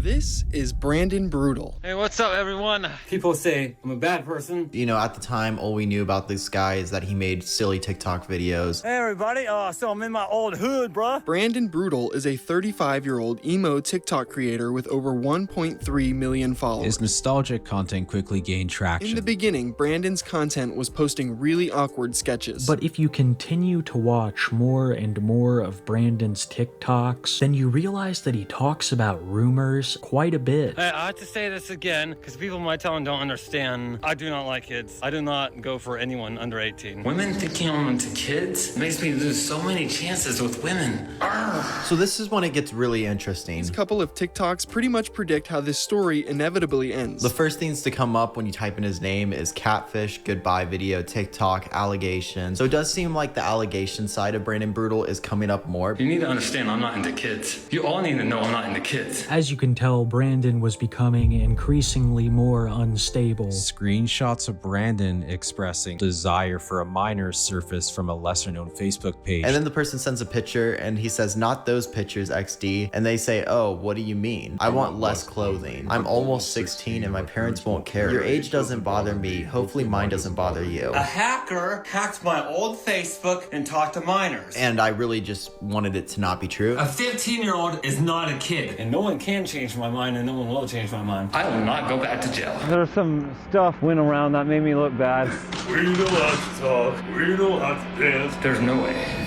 This is Brandon Brootal. Hey, what's up, everyone? People say I'm a bad person. You know, at the time, all we knew about this guy is that he made silly TikTok videos. Hey, everybody. So I'm in my old hood, bruh. Brandon Brootal is a 35-year-old emo TikTok creator with over 1.3 million followers. His nostalgic content quickly gained traction. In the beginning, Brandon's content was posting really awkward sketches. But if you continue to watch more and more of Brandon's TikToks, then you realize that he talks about rumors quite a bit. Hey, I have to say this again, because people in my town don't understand. I do not like kids. I do not go for anyone under 18. Women thinking on to kids makes me lose so many chances with women. Arrgh. So this is when it gets really interesting. These couple of TikToks pretty much predict how this story inevitably ends. The first things to come up when you type in his name is catfish, goodbye video, TikTok, allegations. So it does seem like the allegation side of Brandon Brootal is coming up more. You need to understand I'm not into kids. You all need to know I'm not into kids. As you can tell, Brandon was becoming increasingly more unstable. Screenshots of Brandon expressing desire for a minor surface from a lesser-known Facebook page. And then the person sends a picture and he says, not those pictures, XD. And they say, oh, what do you mean? I want less clothing. I'm almost 16 and my parents won't care. Your age doesn't bother me. Hopefully mine doesn't bother you. A hacker hacked my old Facebook and talked to minors. And I really just wanted it to not be true. A 15-year-old is not a kid. And no one can change my mind, and no one will change my mind. I will not go back to jail. There's some stuff went around that made me look bad. We know how to talk. We know how to dance. There's no way.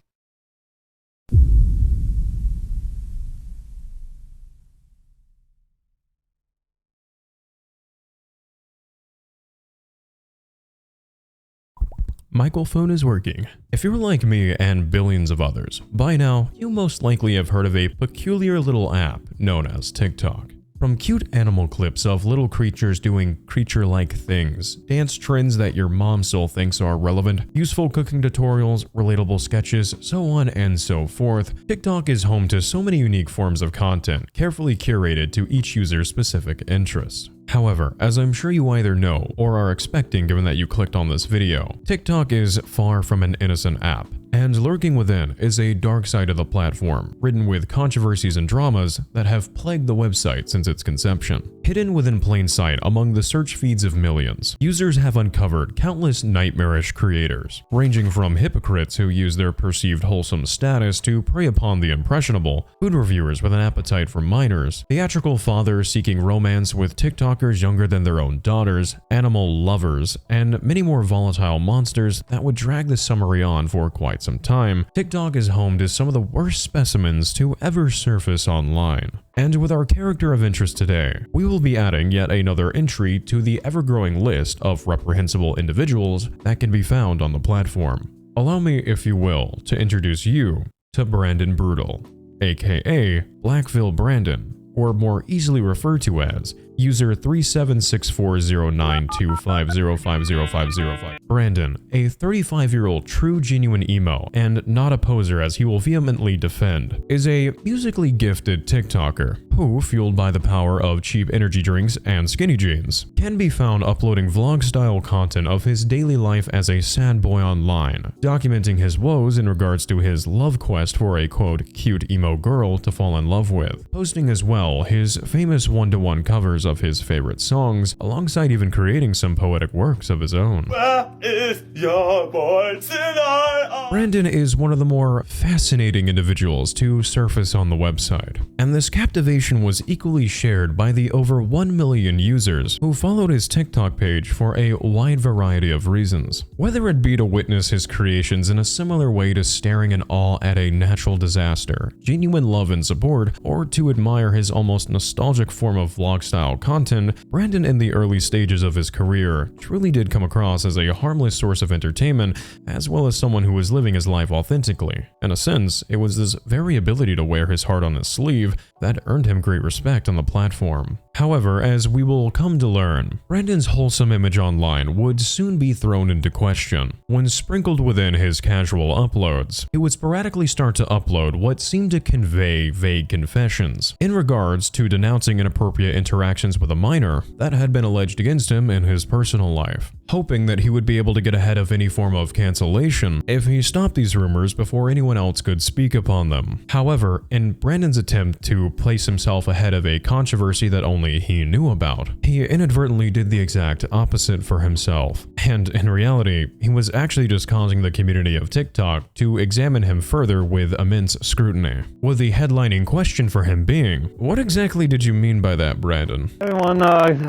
Microphone is working. If you're like me and billions of others, by now you most likely have heard of a peculiar little app known as TikTok. From cute animal clips of little creatures doing creature-like things, dance trends that your mom still thinks are relevant, useful cooking tutorials, relatable sketches, so on and so forth, TikTok is home to so many unique forms of content, carefully curated to each user's specific interests. However, as I'm sure you either know or are expecting given that you clicked on this video, TikTok is far from an innocent app. And lurking within is a dark side of the platform, ridden with controversies and dramas that have plagued the website since its conception. Hidden within plain sight among the search feeds of millions, users have uncovered countless nightmarish creators, ranging from hypocrites who use their perceived wholesome status to prey upon the impressionable, food reviewers with an appetite for minors, theatrical fathers seeking romance with TikTokers younger than their own daughters, animal lovers, and many more volatile monsters that would drag the summary on for quite some time. TikTok is home to some of the worst specimens to ever surface online. And with our character of interest today, we will be adding yet another entry to the ever-growing list of reprehensible individuals that can be found on the platform. Allow me, if you will, to introduce you to Brandon Brootal, aka Blackville Brandon, or more easily referred to as user 37640925050505. Brandon, a 35-year-old true genuine emo and not a poser as he will vehemently defend, is a musically gifted TikToker who, fueled by the power of cheap energy drinks and skinny jeans, can be found uploading vlog-style content of his daily life as a sad boy online, documenting his woes in regards to his love quest for a quote cute emo girl to fall in love with, posting as well his famous one-to-one covers of his favorite songs, alongside even creating some poetic works of his own. Where is your boy tonight? Brandon is one of the more fascinating individuals to surface on the website, and this captivation was equally shared by the over 1 million users who followed his TikTok page for a wide variety of reasons. Whether it be to witness his creations in a similar way to staring in awe at a natural disaster, genuine love and support, or to admire his almost nostalgic form of vlog-style content, Brandon in the early stages of his career truly did come across as a harmless source of entertainment, as well as someone who was living his life authentically. In a sense, it was this very ability to wear his heart on his sleeve that earned him great respect on the platform. However, as we will come to learn, Brandon's wholesome image online would soon be thrown into question. When sprinkled within his casual uploads, he would sporadically start to upload what seemed to convey vague confessions in regards to denouncing inappropriate interactions with a minor that had been alleged against him in his personal life. hoping that he would be able to get ahead of any form of cancellation if he stopped these rumors before anyone else could speak upon them. However, in Brandon's attempt to place himself ahead of a controversy that only he knew about, he inadvertently did the exact opposite for himself. And in reality, he was actually just causing the community of TikTok to examine him further with immense scrutiny. With the headlining question for him being, what exactly did you mean by that, Brandon? Everyone,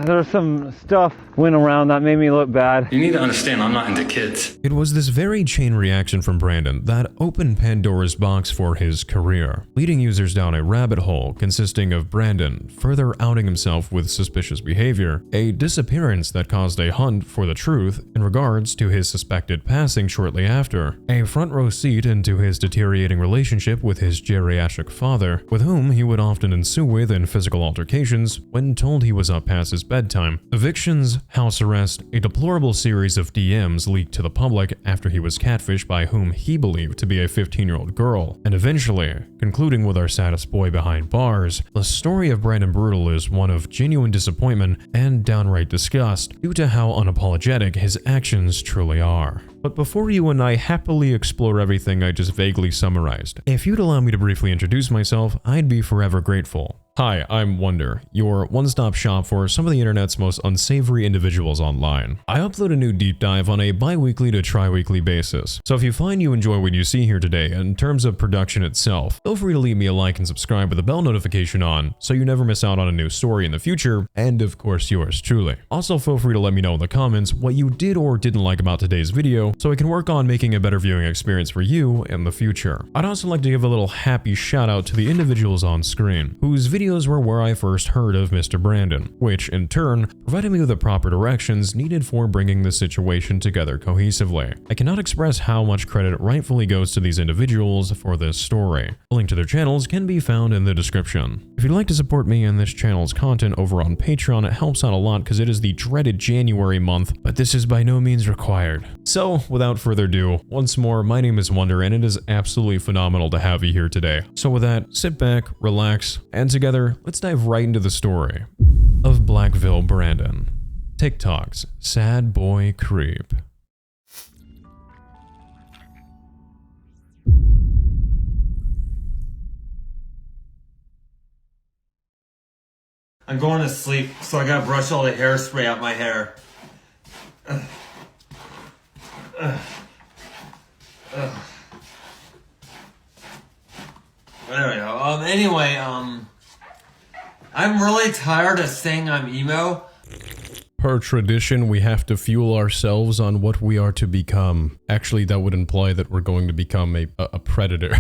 there's some stuff went around that made me look bad. You need to understand I'm not into kids. It was this very chain reaction from Brandon that opened Pandora's box for his career, leading users down a rabbit hole consisting of Brandon further outing himself with suspicious behavior, a disappearance that caused a hunt for the truth in regards to his suspected passing shortly after, a front row seat into his deteriorating relationship with his geriatric father, with whom he would often ensue with in physical altercations when told he was up past his bedtime, evictions, house arrest, a deplorable series of DMs leaked to the public after he was catfished by whom he believed to be a 15-year-old girl, and eventually, concluding with our saddest boy behind bars, the story of Brandon Brootal is one of genuine disappointment and downright disgust due to how unapologetic his actions truly are. But before you and I happily explore everything I just vaguely summarized, if you'd allow me to briefly introduce myself, I'd be forever grateful. Hi, I'm Wonder, your one-stop shop for some of the internet's most unsavory individuals online. I upload a new deep dive on a bi-weekly to tri-weekly basis, so if you find you enjoy what you see here today in terms of production itself, feel free to leave me a like and subscribe with a bell notification on so you never miss out on a new story in the future, and of course yours truly. Also feel free to let me know in the comments what you did or didn't like about today's video so I can work on making a better viewing experience for you in the future. I'd also like to give a little happy shout out to the individuals on screen, whose videos were where I first heard of Mr. Brandon, which in turn provided me with the proper directions needed for bringing the situation together cohesively. I cannot express how much credit rightfully goes to these individuals for this story. A link to their channels can be found in the description. If you'd like to support me and this channel's content over on Patreon, it helps out a lot because it is the dreaded January month, but this is by no means required. So without further ado, once more, my name is Wonder and it is absolutely phenomenal to have you here today. So with that, sit back, relax, and together, let's dive right into the story of Blackville Brandon, TikTok's sad boy creep. I'm going to sleep, so I gotta brush all the hairspray out my hair. There we go. Anyway, I'm really tired of saying I'm emo. Per tradition, we have to fuel ourselves on what we are to become. Actually, that would imply that we're going to become a predator.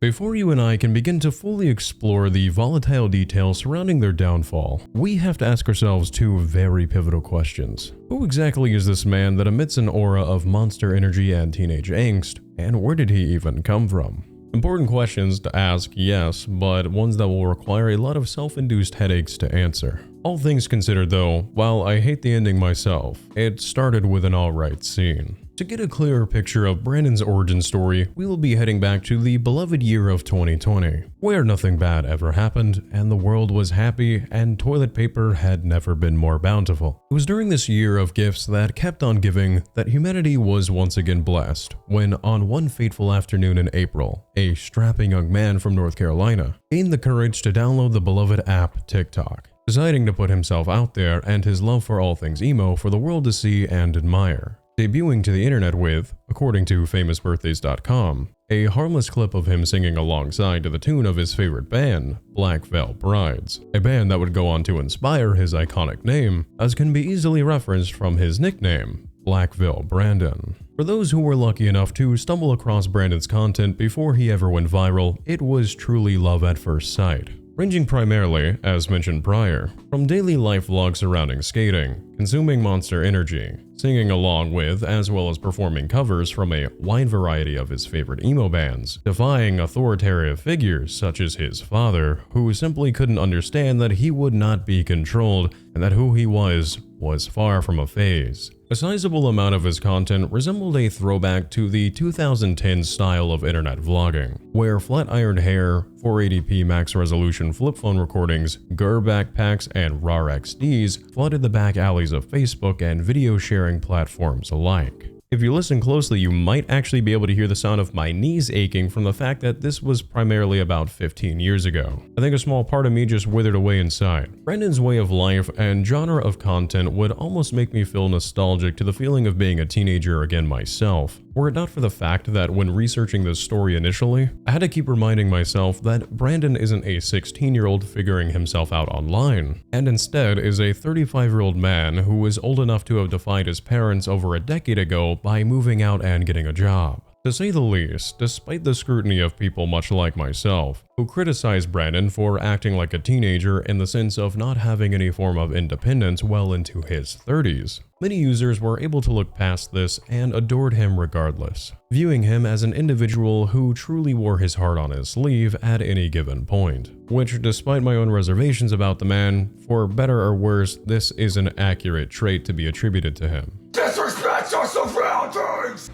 Before you and I can begin to fully explore the volatile details surrounding their downfall, we have to ask ourselves two very pivotal questions. Who exactly is this man that emits an aura of monster energy and teenage angst, and where did he even come from? Important questions to ask, yes, but ones that will require a lot of self-induced headaches to answer. All things considered though, while I hate the ending myself, it started with an alright scene. To get a clearer picture of Brandon's origin story, we will be heading back to the beloved year of 2020, where nothing bad ever happened, and the world was happy, and toilet paper had never been more bountiful. It was during this year of gifts that kept on giving that humanity was once again blessed, when on one fateful afternoon in April, a strapping young man from North Carolina gained the courage to download the beloved app TikTok, deciding to put himself out there and his love for all things emo for the world to see and admire. Debuting to the internet with, according to famousbirthdays.com, a harmless clip of him singing alongside to the tune of his favorite band, Black Veil Brides, a band that would go on to inspire his iconic name, as can be easily referenced from his nickname, Blackville Brandon. For those who were lucky enough to stumble across Brandon's content before he ever went viral, it was truly love at first sight. Ranging primarily, as mentioned prior, from daily life vlogs surrounding skating, consuming Monster Energy, singing along with, as well as performing covers from a wide variety of his favorite emo bands, defying authoritarian figures such as his father, who simply couldn't understand that he would not be controlled and that who he was was far from a phase. A sizable amount of his content resembled a throwback to the 2010 style of internet vlogging, where flat-ironed hair, 480p max resolution flip phone recordings, GUR backpacks, and RAR XDs flooded the back alleys of Facebook and video sharing platforms alike. If you listen closely, you might actually be able to hear the sound of my knees aching from the fact that this was primarily about 15 years ago. I think a small part of me just withered away inside. Brandon's way of life and genre of content would almost make me feel nostalgic to the feeling of being a teenager again myself, were it not for the fact that when researching this story initially, I had to keep reminding myself that Brandon isn't a 16-year-old figuring himself out online, and instead is a 35-year-old man who was old enough to have defied his parents over a decade ago by moving out and getting a job. To say the least, despite the scrutiny of people much like myself, who criticize Brandon for acting like a teenager in the sense of not having any form of independence well into his 30s, many users were able to look past this and adored him regardless, viewing him as an individual who truly wore his heart on his sleeve at any given point. Which, despite my own reservations about the man, for better or worse, this is an accurate trait to be attributed to him. Disrespect your surroundings!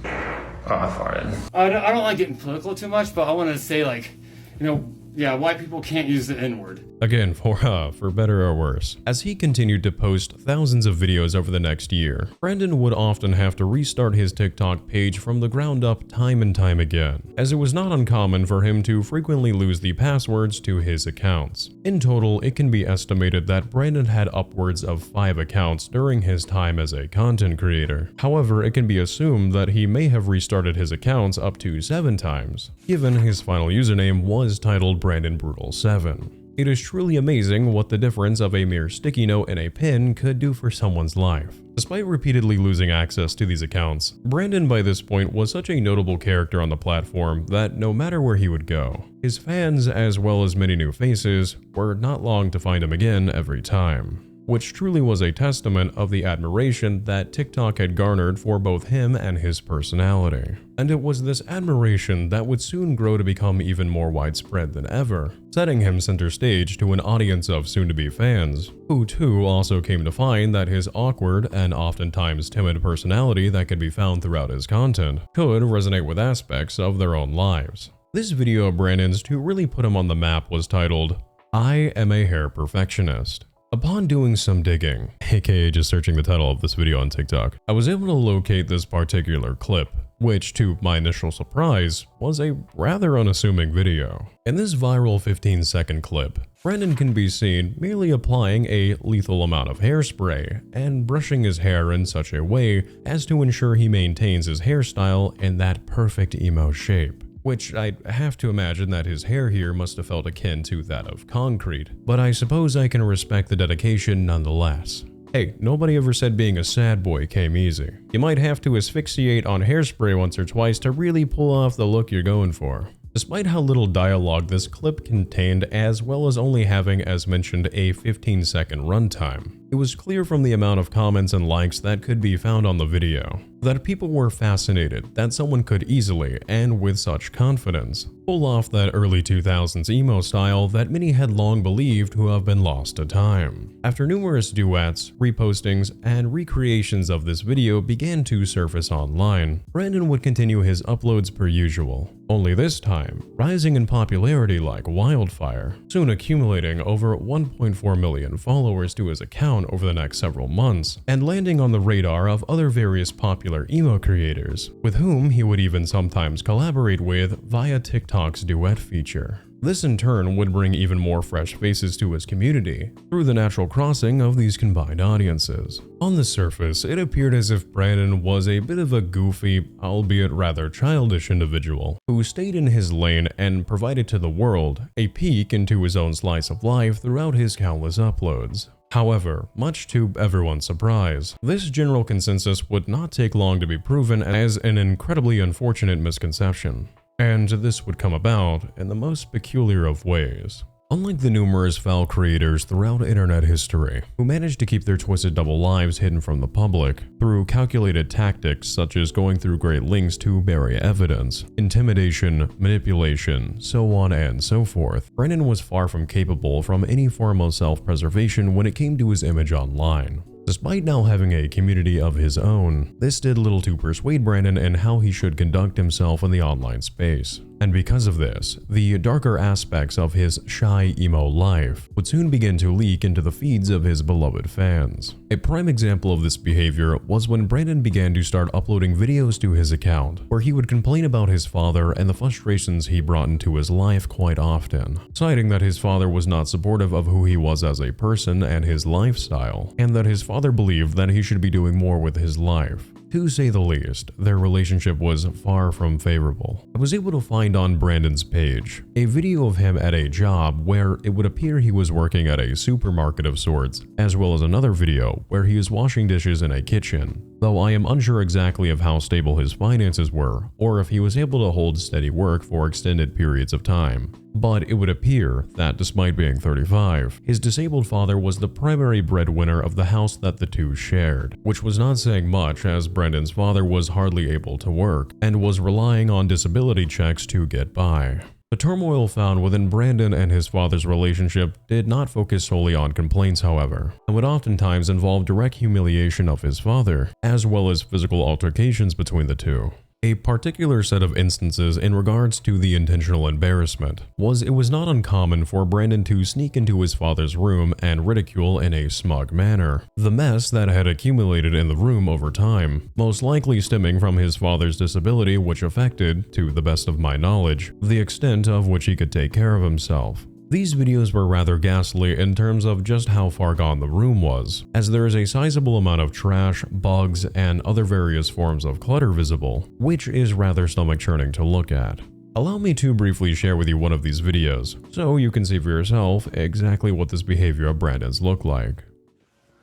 Oh, I farted. I don't like getting political too much, but I want to say, like, you know, yeah, white people can't use the N-word. Again, for better or worse. As he continued to post thousands of videos over the next year, Brandon would often have to restart his TikTok page from the ground up time and time again, as it was not uncommon for him to frequently lose the passwords to his accounts. In total, it can be estimated that Brandon had upwards of 5 accounts during his time as a content creator. However, it can be assumed that he may have restarted his accounts up to 7 times, given his final username was titled Brandon Brootal 7. It is truly amazing what the difference of a mere sticky note and a pin could do for someone's life. Despite repeatedly losing access to these accounts, Brandon by this point was such a notable character on the platform that no matter where he would go, his fans, as well as many new faces, were not long to find him again every time. Which truly was a testament of the admiration that TikTok had garnered for both him and his personality. And it was this admiration that would soon grow to become even more widespread than ever, setting him center stage to an audience of soon-to-be fans, who too also came to find that his awkward and oftentimes timid personality that could be found throughout his content could resonate with aspects of their own lives. This video of Brandon's to really put him on the map was titled, "I Am a Hair Perfectionist." Upon doing some digging, aka just searching the title of this video on TikTok, I was able to locate this particular clip, which to my initial surprise, was a rather unassuming video. In this viral 15-second clip, Brandon can be seen merely applying a lethal amount of hairspray and brushing his hair in such a way as to ensure he maintains his hairstyle in that perfect emo shape. Which I have to imagine that his hair here must have felt akin to that of concrete, but I suppose I can respect the dedication nonetheless. Hey, nobody ever said being a sad boy came easy. You might have to asphyxiate on hairspray once or twice to really pull off the look you're going for. Despite how little dialogue this clip contained, as well as only having, as mentioned, a 15-second runtime, it was clear from the amount of comments and likes that could be found on the video that people were fascinated that someone could easily, and with such confidence, pull off that early 2000s emo style that many had long believed to have been lost to time. After numerous duets, repostings, and recreations of this video began to surface online, Brandon would continue his uploads per usual, only this time rising in popularity like wildfire, soon accumulating over 1.4 million followers to his account over the next several months, and landing on the radar of other various popular emo creators, with whom he would even sometimes collaborate with via TikTok's duet feature. This in turn would bring even more fresh faces to his community through the natural crossing of these combined audiences. On the surface, it appeared as if Brandon was a bit of a goofy, albeit rather childish individual who stayed in his lane and provided to the world a peek into his own slice of life throughout his countless uploads. However, much to everyone's surprise, this general consensus would not take long to be proven as an incredibly unfortunate misconception. And this would come about in the most peculiar of ways. Unlike the numerous foul creators throughout internet history, who managed to keep their twisted double lives hidden from the public through calculated tactics such as going through great lengths to bury evidence, intimidation, manipulation, so on and so forth, Brandon was far from capable from any form of self-preservation when it came to his image online. Despite now having a community of his own, this did little to persuade Brandon in how he should conduct himself in the online space. And because of this, the darker aspects of his shy emo life would soon begin to leak into the feeds of his beloved fans. A prime example of this behavior was when Brandon began to start uploading videos to his account, where he would complain about his father and the frustrations he brought into his life quite often, citing that his father was not supportive of who he was as a person and his lifestyle, and that his father believed that he should be doing more with his life. To say the least, their relationship was far from favorable. I was able to find on Brandon's page a video of him at a job where it would appear he was working at a supermarket of sorts, as well as another video where he is washing dishes in a kitchen, though I am unsure exactly of how stable his finances were or if he was able to hold steady work for extended periods of time. But it would appear that despite being 35, his disabled father was the primary breadwinner of the house that the two shared, which was not saying much as Brandon's father was hardly able to work and was relying on disability checks to get by. The turmoil found within Brandon and his father's relationship did not focus solely on complaints, however, and would oftentimes involve direct humiliation of his father, as well as physical altercations between the two. A particular set of instances in regards to the intentional embarrassment was it was not uncommon for Brandon to sneak into his father's room and ridicule in a smug manner the mess that had accumulated in the room over time, most likely stemming from his father's disability, which affected, to the best of my knowledge, the extent of which he could take care of himself. These videos were rather ghastly in terms of just how far gone the room was, as there is a sizable amount of trash, bugs, and other various forms of clutter visible, which is rather stomach-churning to look at. Allow me to briefly share with you one of these videos, so you can see for yourself exactly what this behavior of Brandon's looked like.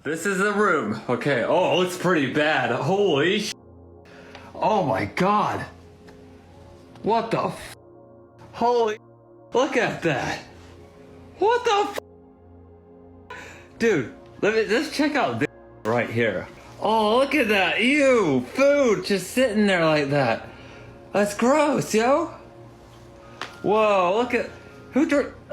This is the room. Okay, oh, it looks pretty bad. Holy sh**. Oh my god. What the f***? Holy, look at that. What the f***? Dude, let's check out this right here. Oh, look at that. Ew, food just sitting there like that. That's gross, yo. Whoa, look at,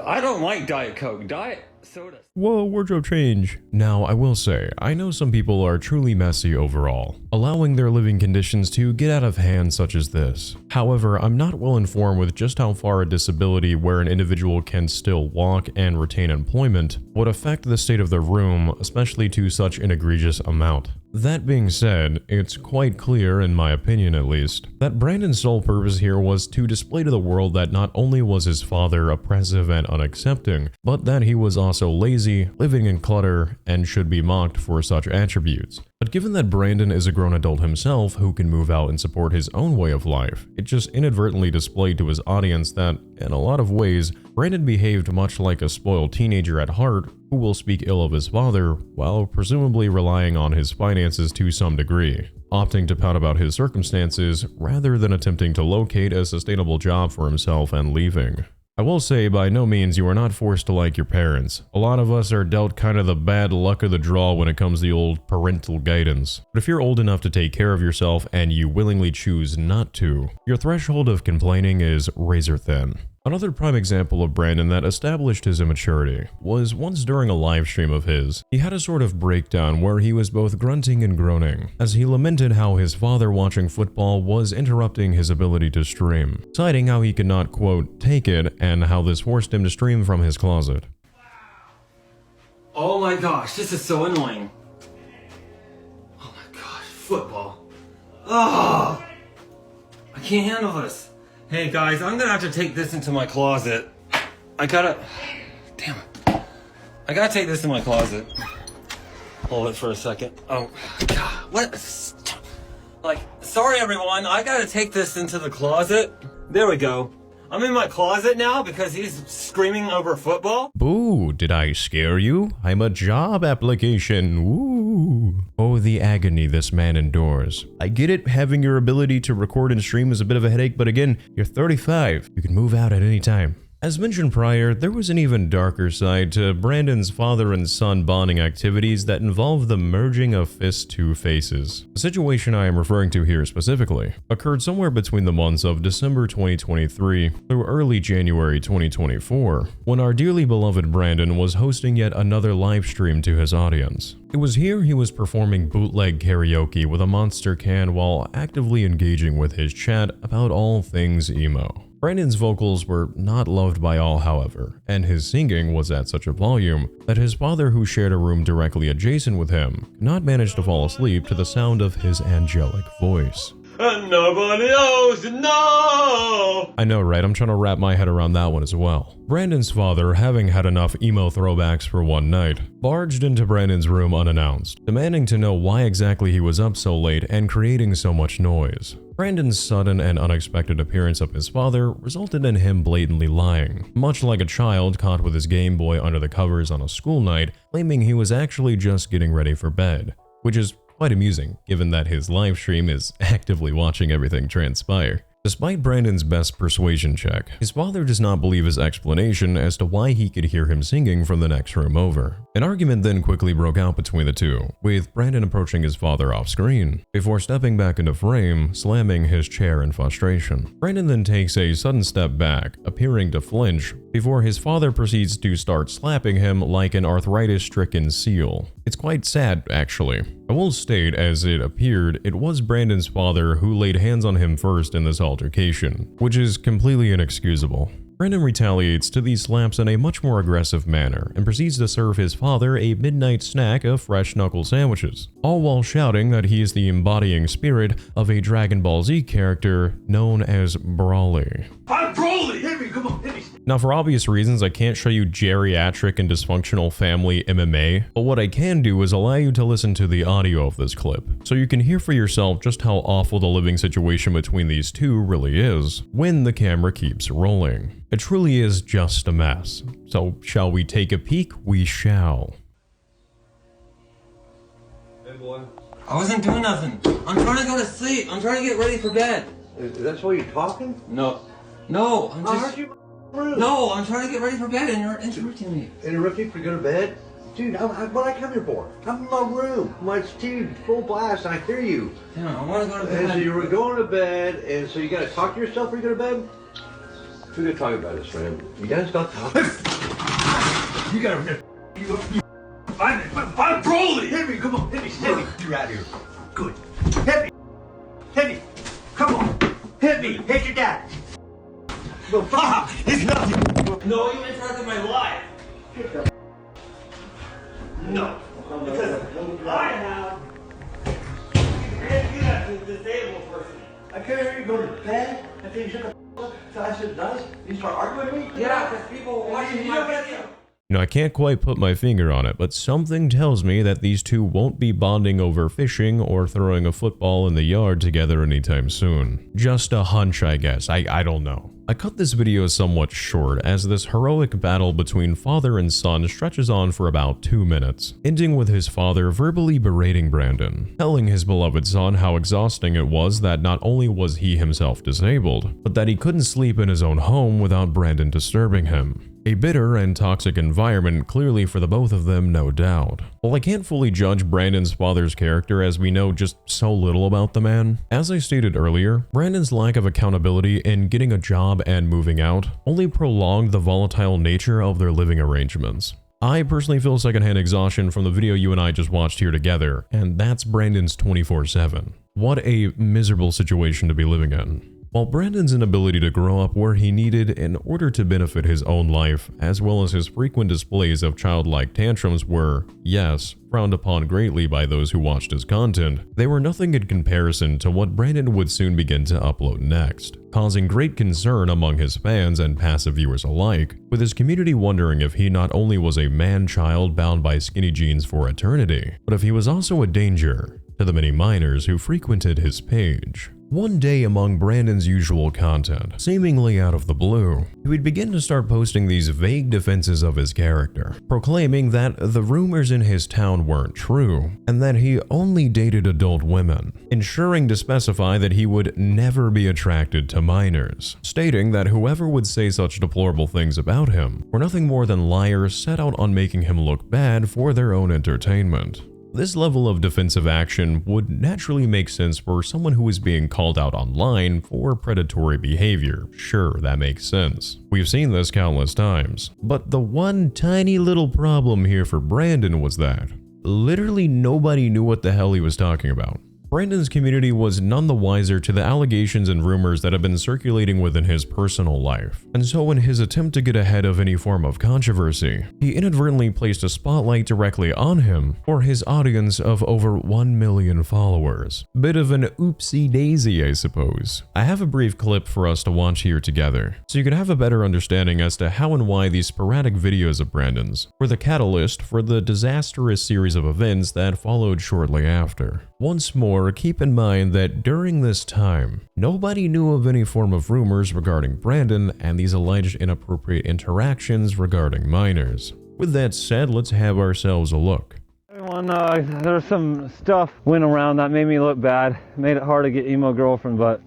I don't like Diet Coke. Diet soda. Whoa, wardrobe change. Now, I will say, I know some people are truly messy overall, allowing their living conditions to get out of hand such as this. However, I'm not well informed with just how far a disability where an individual can still walk and retain employment would affect the state of their room, especially to such an egregious amount. That being said, it's quite clear, in my opinion at least, that Brandon's sole purpose here was to display to the world that not only was his father oppressive and unaccepting, but that he was also lazy, living in clutter, and should be mocked for such attributes. But given that Brandon is a grown adult himself who can move out and support his own way of life, it just inadvertently displayed to his audience that, in a lot of ways, Brandon behaved much like a spoiled teenager at heart who will speak ill of his father while presumably relying on his finances to some degree, opting to pout about his circumstances rather than attempting to locate a sustainable job for himself and leaving. I will say, by no means you are not forced to like your parents. A lot of us are dealt kind of the bad luck of the draw when it comes to the old parental guidance. But if you're old enough to take care of yourself and you willingly choose not to, your threshold of complaining is razor thin. Another prime example of Brandon that established his immaturity was once during a live stream of his. He had a sort of breakdown where he was both grunting and groaning, as he lamented how his father watching football was interrupting his ability to stream, citing how he could not, quote, take it, and how this forced him to stream from his closet. Oh my gosh, this is so annoying. Oh my gosh, football. Oh, I can't handle this. Hey guys, I'm gonna have to take this into my closet. I gotta take this in my closet. Hold it for a second. Oh, God, what? Like, sorry everyone, I gotta take this into the closet. There we go. I'm in my closet now because he's screaming over football. Boo, did I scare you? I'm a job application, woo. Oh, the agony this man endures. I get it, having your ability to record and stream is a bit of a headache, but again, you're 35. You can move out at any time. As mentioned prior, there was an even darker side to Brandon's father and son bonding activities that involved the merging of Fist's two faces. The situation I am referring to here specifically occurred somewhere between the months of December 2023 through early January 2024, when our dearly beloved Brandon was hosting yet another live stream to his audience. It was here he was performing bootleg karaoke with a monster can while actively engaging with his chat about all things emo. Brandon's vocals were not loved by all, however, and his singing was at such a volume that his father, who shared a room directly adjacent with him, could not manage to fall asleep to the sound of his angelic voice. And nobody else know. I know, right? I'm trying to wrap my head around that one as well. Brandon's father, having had enough emo throwbacks for one night, barged into Brandon's room unannounced, demanding to know why exactly he was up so late and creating so much noise. Brandon's sudden and unexpected appearance of his father resulted in him blatantly lying, much like a child caught with his Game Boy under the covers on a school night, claiming he was actually just getting ready for bed, which is quite amusing given that his live stream is actively watching everything transpire. Despite Brandon's best persuasion check, his father does not believe his explanation as to why he could hear him singing from the next room over. An argument then quickly broke out between the two, with Brandon approaching his father off screen, before stepping back into frame, slamming his chair in frustration. Brandon then takes a sudden step back, appearing to flinch, before his father proceeds to start slapping him like an arthritis-stricken seal. It's quite sad, actually. I will state, as it appeared, it was Brandon's father who laid hands on him first in this altercation, which is completely inexcusable. Brandon retaliates to these slaps in a much more aggressive manner and proceeds to serve his father a midnight snack of fresh knuckle sandwiches, all while shouting that he is the embodying spirit of a Dragon Ball Z character known as Broly. I'm Broly! Hit me, come on, hit me! Now, for obvious reasons, I can't show you geriatric and dysfunctional family MMA, but what I can do is allow you to listen to the audio of this clip, so you can hear for yourself just how awful the living situation between these two really is when the camera keeps rolling. It truly is just a mess. So, shall we take a peek? We shall. Hey boy. I wasn't doing nothing. I'm trying to go to sleep. I'm trying to get ready for bed. That's why you're talking? No, I'm just... No, I'm trying to get ready for bed and you're interrupting me. Interrupting for go to bed? Dude, what I come here for? I'm in my room. My TV full blast. I hear you. Yeah, I want to go to And bed. so you were going to bed, and so you got to talk to yourself when you go to bed? We're going to talk about this, man. You guys stop talking. You got to... I'm Broly! Hit me, come on, hit me. You're out here. Good. Hit me. Come on. Hit me. Hit your dad. Well, it's nothing. No, you interrupted my life. No. Because I have... You can't do that to a disabled person. I can't hear you go to bed. I think you shut the up. So I said, nice. You start arguing with me? Yeah, because people are watching my video. Now, I can't quite put my finger on it, but something tells me that these two won't be bonding over fishing or throwing a football in the yard together anytime soon. Just a hunch, I guess. I don't know. I cut this video somewhat short as this heroic battle between father and son stretches on for about 2 minutes, ending with his father verbally berating Brandon, telling his beloved son how exhausting it was that not only was he himself disabled, but that he couldn't sleep in his own home without Brandon disturbing him. A bitter and toxic environment clearly for the both of them, no doubt. While I can't fully judge Brandon's father's character as we know just so little about the man, as I stated earlier, Brandon's lack of accountability in getting a job and moving out only prolonged the volatile nature of their living arrangements. I personally feel secondhand exhaustion from the video you and I just watched here together, and that's Brandon's 24/7. What a miserable situation to be living in. While Brandon's inability to grow up where he needed in order to benefit his own life, as well as his frequent displays of childlike tantrums were, yes, frowned upon greatly by those who watched his content, they were nothing in comparison to what Brandon would soon begin to upload next, causing great concern among his fans and passive viewers alike, with his community wondering if he not only was a man-child bound by skinny jeans for eternity, but if he was also a danger to the many minors who frequented his page. One day, among Brandon's usual content, seemingly out of the blue, he would begin to start posting these vague defenses of his character, proclaiming that the rumors in his town weren't true, and that he only dated adult women, ensuring to specify that he would never be attracted to minors, stating that whoever would say such deplorable things about him were nothing more than liars set out on making him look bad for their own entertainment. This level of defensive action would naturally make sense for someone who is being called out online for predatory behavior. Sure, that makes sense. We've seen this countless times. But the one tiny little problem here for Brandon was that literally nobody knew what the hell he was talking about. Brandon's community was none the wiser to the allegations and rumors that have been circulating within his personal life. And so in his attempt to get ahead of any form of controversy, he inadvertently placed a spotlight directly on him for his audience of over 1 million followers. Bit of an oopsie daisy, I suppose. I have a brief clip for us to watch here together, so you can have a better understanding as to how and why these sporadic videos of Brandon's were the catalyst for the disastrous series of events that followed shortly after. Once more, keep in mind that during this time, nobody knew of any form of rumors regarding Brandon and these alleged inappropriate interactions regarding minors. With that said, let's have ourselves a look. Everyone, there's some stuff went around that made me look bad, made it hard to get emo girlfriend, but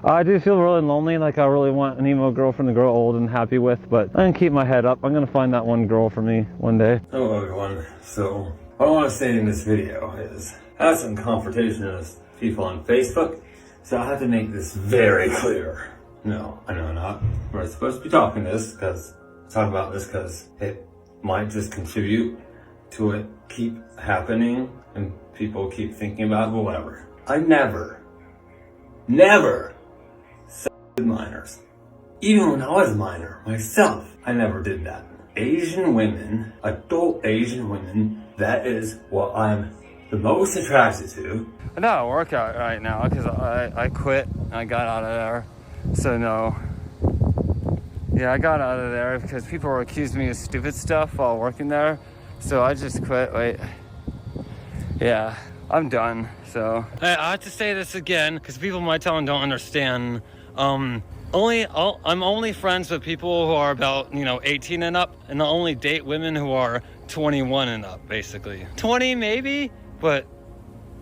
I do feel really lonely, like I really want an emo girlfriend to grow old and happy with, but I'm gonna keep my head up. I'm gonna find that one girl for me one day. Hello everyone. So, what I want to say in this video is I have some confrontations with people on Facebook, so I have to make this very clear. No, I know not. We're supposed to be talking about this because it might just contribute to it keep happening and people keep thinking about it, whatever. I never said minors. Even when I was a minor myself, I never did that. Asian women, adult Asian women, that is what I'm the most attracted to. I got a workout right now because I quit. I got out of there. So no. Yeah, I got out of there because people were accusing me of stupid stuff while working there. So I just quit. Wait. Yeah, I'm done. So I have to say this again because people in my town don't understand. I'm only friends with people who are about 18 and up, and I only date women who are 21 and up, basically. 20 maybe, but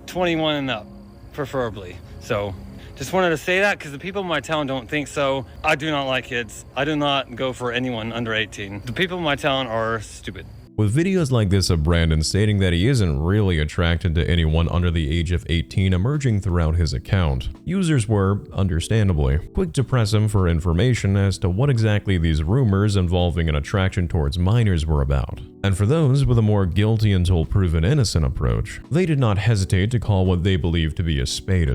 21 and up, preferably. So just wanted to say that because the people in my town don't think so. I do not like kids. I do not go for anyone under 18. The people in my town are stupid. With videos like this of Brandon stating that he isn't really attracted to anyone under the age of 18 emerging throughout his account, users were, understandably, quick to press him for information as to what exactly these rumors involving an attraction towards minors were about. And for those with a more guilty until proven innocent approach, they did not hesitate to call what they believed to be a spade,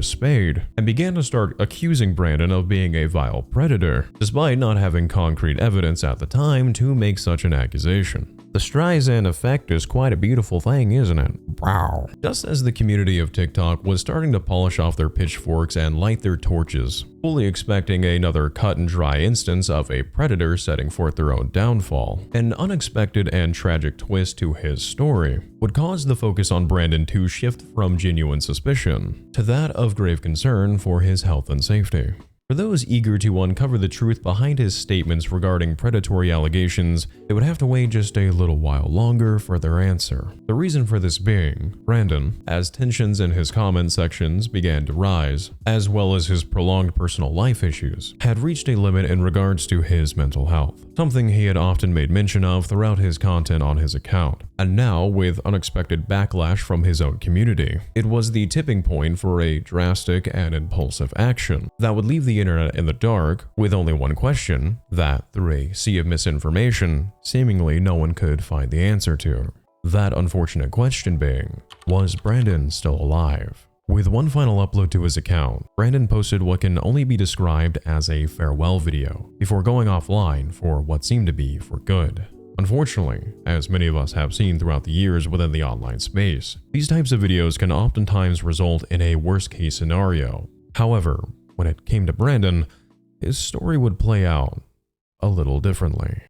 and began to start accusing Brandon of being a vile predator, despite not having concrete evidence at the time to make such an accusation. The Streisand effect is quite a beautiful thing, isn't it? Wow. Just as the community of TikTok was starting to polish off their pitchforks and light their torches, fully expecting another cut and dry instance of a predator setting forth their own downfall, an unexpected and tragic twist to his story would cause the focus on Brandon to shift from genuine suspicion to that of grave concern for his health and safety. For those eager to uncover the truth behind his statements regarding predatory allegations, they would have to wait just a little while longer for their answer. The reason for this being, Brandon, as tensions in his comment sections began to rise, as well as his prolonged personal life issues, had reached a limit in regards to his mental health, something he had often made mention of throughout his content on his account. And now, with unexpected backlash from his own community, it was the tipping point for a drastic and impulsive action that would leave the internet in the dark with only one question that, through a sea of misinformation, seemingly no one could find the answer to. That unfortunate question being, was Brandon still alive? With one final upload to his account, Brandon posted what can only be described as a farewell video before going offline for what seemed to be for good. Unfortunately, as many of us have seen throughout the years within the online space, these types of videos can oftentimes result in a worst-case scenario. However, when it came to Brandon, his story would play out a little differently.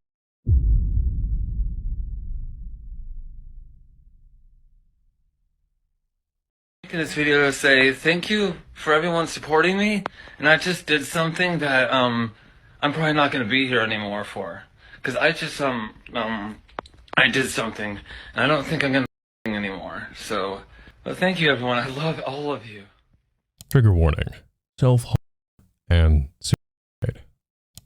Making this video to say thank you for everyone supporting me, and I just did something that I'm probably not gonna be here anymore for, because I just I did something, and I don't think I'm gonna be anymore. So, but thank you, everyone. I love all of you. Trigger warning: self-harm and suicide.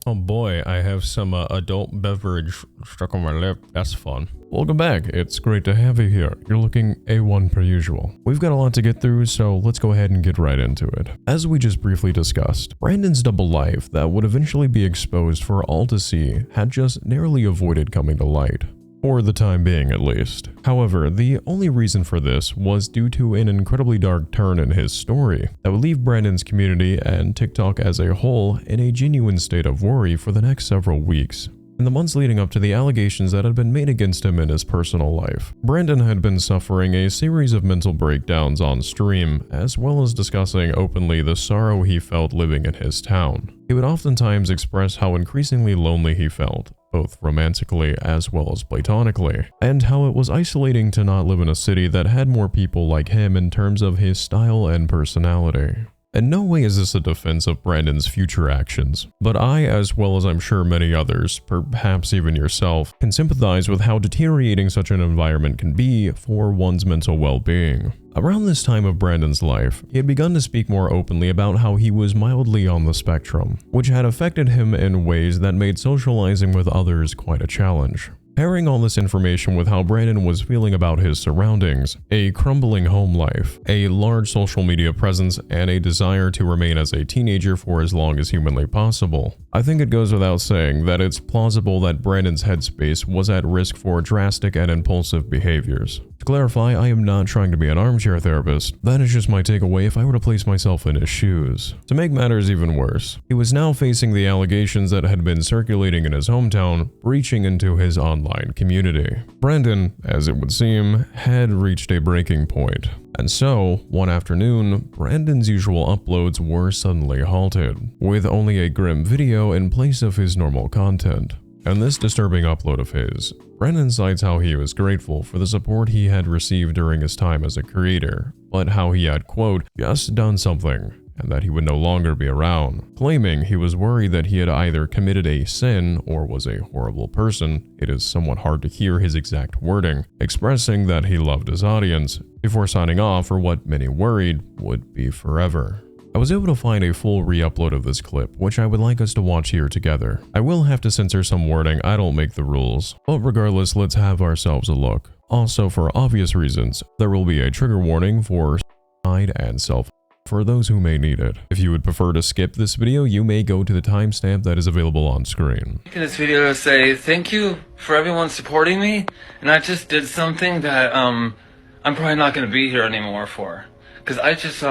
Oh boy, I have some adult beverage stuck on my lip. That's fun. Welcome back. It's great to have you here. You're looking A1 per usual. We've got a lot to get through, so let's go ahead and get right into it. As we just briefly discussed, Brandon's double life that would eventually be exposed for all to see had just narrowly avoided coming to light. For the time being, at least. However, the only reason for this was due to an incredibly dark turn in his story that would leave Brandon's community and TikTok as a whole in a genuine state of worry for the next several weeks. In the months leading up to the allegations that had been made against him in his personal life, Brandon had been suffering a series of mental breakdowns on stream, as well as discussing openly the sorrow he felt living in his town. He would oftentimes express how increasingly lonely he felt, both romantically as well as platonically, and how it was isolating to not live in a city that had more people like him in terms of his style and personality. In no way is this a defense of Brandon's future actions, but I, as well as I'm sure many others, perhaps even yourself, can sympathize with how deteriorating such an environment can be for one's mental well-being. Around this time of Brandon's life, he had begun to speak more openly about how he was mildly on the spectrum, which had affected him in ways that made socializing with others quite a challenge. Pairing all this information with how Brandon was feeling about his surroundings, a crumbling home life, a large social media presence, and a desire to remain as a teenager for as long as humanly possible, I think it goes without saying that it's plausible that Brandon's headspace was at risk for drastic and impulsive behaviors. To clarify, I am not trying to be an armchair therapist. That is just my takeaway if I were to place myself in his shoes. To make matters even worse, he was now facing the allegations that had been circulating in his hometown, breaching into his online community. Brandon, as it would seem, had reached a breaking point. And so, one afternoon, Brandon's usual uploads were suddenly halted, with only a grim video in place of his normal content. In this disturbing upload of his, Brandon cites how he was grateful for the support he had received during his time as a creator, but how he had, quote, just done something, and that he would no longer be around, claiming he was worried that he had either committed a sin or was a horrible person. It is somewhat hard to hear his exact wording, expressing that he loved his audience, before signing off for what many worried would be forever. I was able to find a full re-upload of this clip, which I would like us to watch here together. I will have to censor some wording, I don't make the rules, but regardless, let's have ourselves a look. Also, for obvious reasons, there will be a trigger warning for suicide and self for those who may need it. If you would prefer to skip this video, you may go to the timestamp that is available on screen. In this video to say thank you for everyone supporting me, and I just did something that I'm probably not gonna be here anymore for, because I just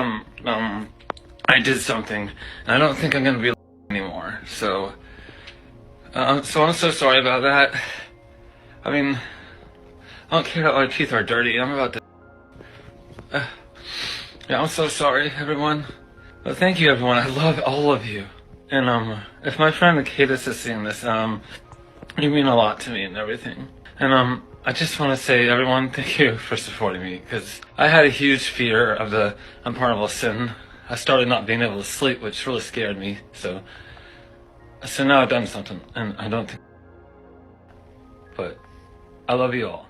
I did something, and I don't think I'm gonna be anymore. So I'm so sorry about that. I mean, I don't care that my teeth are dirty. I'm about to. Yeah, I'm so sorry, everyone. But thank you, everyone. I love all of you. And if my friend Cadis is seeing this, you mean a lot to me and everything. And I just want to say, everyone, thank you for supporting me, because I had a huge fear of the unpardonable sin. I started not being able to sleep, which really scared me. So now I've done something, and I don't think. But I love you all.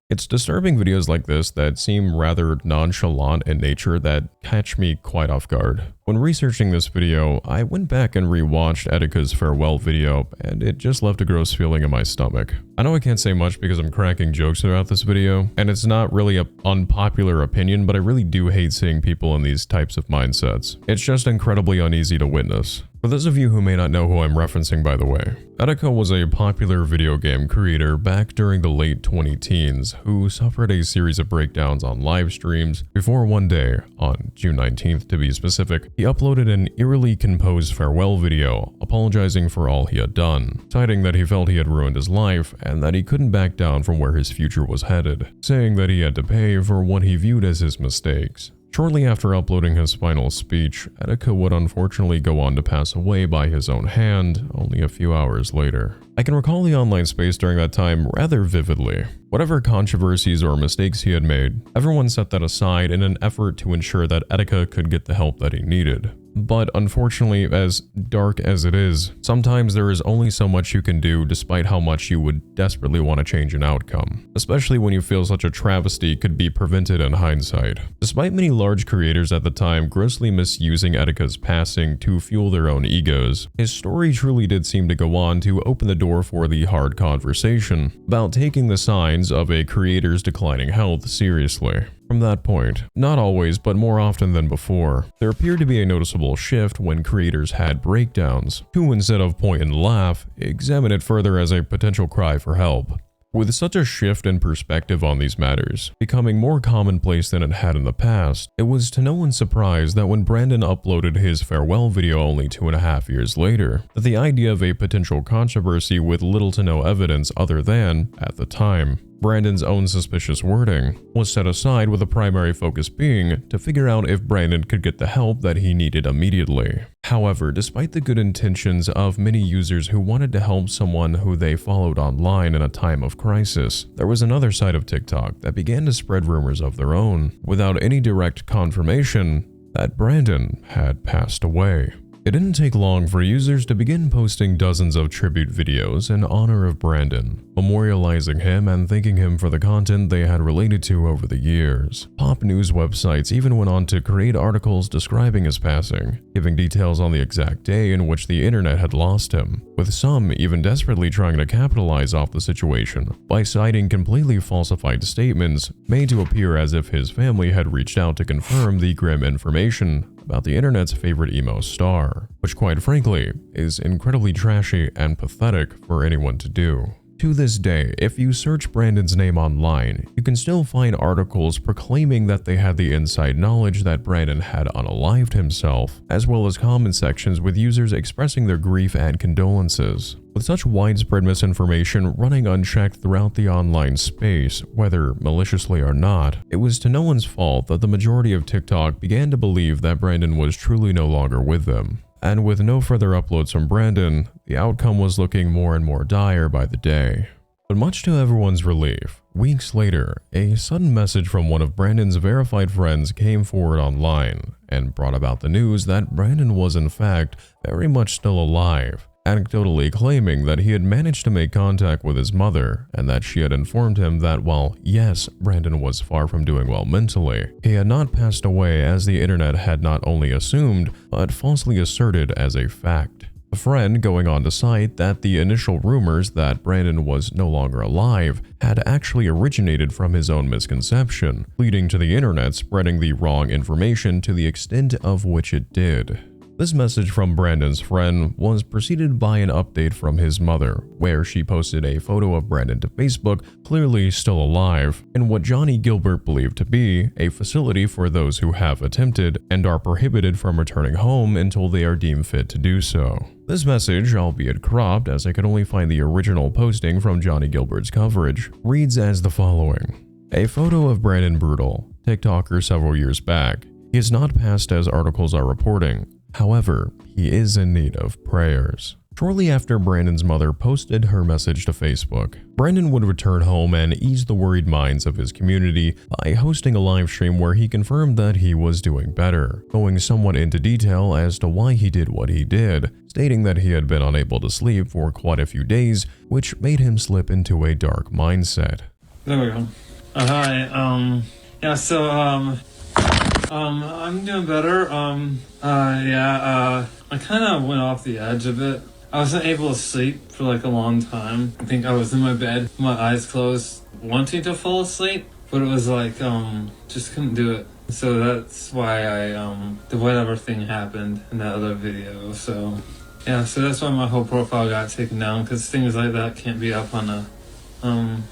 It's disturbing videos like this that seem rather nonchalant in nature that catch me quite off guard. When researching this video, I went back and rewatched Etika's farewell video, and it just left a gross feeling in my stomach. I know I can't say much because I'm cracking jokes about this video, and it's not really an unpopular opinion, but I really do hate seeing people in these types of mindsets. It's just incredibly uneasy to witness. For those of you who may not know who I'm referencing, by the way, Etika was a popular video game creator back during the late 2010s who suffered a series of breakdowns on live streams before one day, on June 19th to be specific, he uploaded an eerily composed farewell video apologizing for all he had done, citing that he felt he had ruined his life and that he couldn't back down from where his future was headed, saying that he had to pay for what he viewed as his mistakes. Shortly after uploading his final speech, Etika would unfortunately go on to pass away by his own hand only a few hours later. I can recall the online space during that time rather vividly. Whatever controversies or mistakes he had made, everyone set that aside in an effort to ensure that Etika could get the help that he needed. But unfortunately, as dark as it is, sometimes there is only so much you can do despite how much you would desperately want to change an outcome, especially when you feel such a travesty could be prevented in hindsight. Despite many large creators at the time grossly misusing Etika's passing to fuel their own egos, his story truly did seem to go on to open the door for the hard conversation about taking the signs of a creator's declining health seriously. From that point, not always but more often than before, there appeared to be a noticeable shift when creators had breakdowns, to instead of point and laugh, examine it further as a potential cry for help. With such a shift in perspective on these matters, becoming more commonplace than it had in the past, it was to no one's surprise that when Brandon uploaded his farewell video only 2.5 years later, that the idea of a potential controversy with little to no evidence other than, at the time, Brandon's own suspicious wording, was set aside with the primary focus being to figure out if Brandon could get the help that he needed immediately. However, despite the good intentions of many users who wanted to help someone who they followed online in a time of crisis, there was another side of TikTok that began to spread rumors of their own, without any direct confirmation that Brandon had passed away. It didn't take long for users to begin posting dozens of tribute videos in honor of Brandon, memorializing him and thanking him for the content they had related to over the years. Pop news websites even went on to create articles describing his passing, giving details on the exact day in which the internet had lost him, with some even desperately trying to capitalize off the situation by citing completely falsified statements made to appear as if his family had reached out to confirm the grim information about the internet's favorite emo star, which quite frankly is incredibly trashy and pathetic for anyone to do. To this day, if you search Brandon's name online, you can still find articles proclaiming that they had the inside knowledge that Brandon had unalived himself, as well as comment sections with users expressing their grief and condolences. With such widespread misinformation running unchecked throughout the online space, whether maliciously or not, it was to no one's fault that the majority of TikTok began to believe that Brandon was truly no longer with them. And with no further uploads from Brandon, the outcome was looking more and more dire by the day. But much to everyone's relief, weeks later, a sudden message from one of Brandon's verified friends came forward online and brought about the news that Brandon was in fact very much still alive, anecdotally claiming that he had managed to make contact with his mother and that she had informed him that while, yes, Brandon was far from doing well mentally, he had not passed away as the internet had not only assumed, but falsely asserted as a fact. A friend going on to cite that the initial rumors that Brandon was no longer alive had actually originated from his own misconception, leading to the internet spreading the wrong information to the extent of which it did. This message from Brandon's friend was preceded by an update from his mother, where she posted a photo of Brandon to Facebook, clearly still alive, in what Johnny Gilbert believed to be a facility for those who have attempted and are prohibited from returning home until they are deemed fit to do so. This message, albeit cropped as I could only find the original posting from Johnny Gilbert's coverage, reads as the following. A photo of Brandon Brootal, TikToker several years back. He has not passed as articles are reporting. However, he is in need of prayers. Shortly after Brandon's mother posted her message to Facebook, Brandon would return home and ease the worried minds of his community by hosting a live stream where he confirmed that he was doing better, going somewhat into detail as to why he did what he did, stating that he had been unable to sleep for quite a few days, which made him slip into a dark mindset. There we go. Hi, I'm doing better. I kind of went off the edge a bit. I wasn't able to sleep for like a long time. I think I was in my bed, my eyes closed, wanting to fall asleep, but it was like, just couldn't do it. So that's why the whatever thing happened in that other video. So that's why my whole profile got taken down, because things like that can't be up on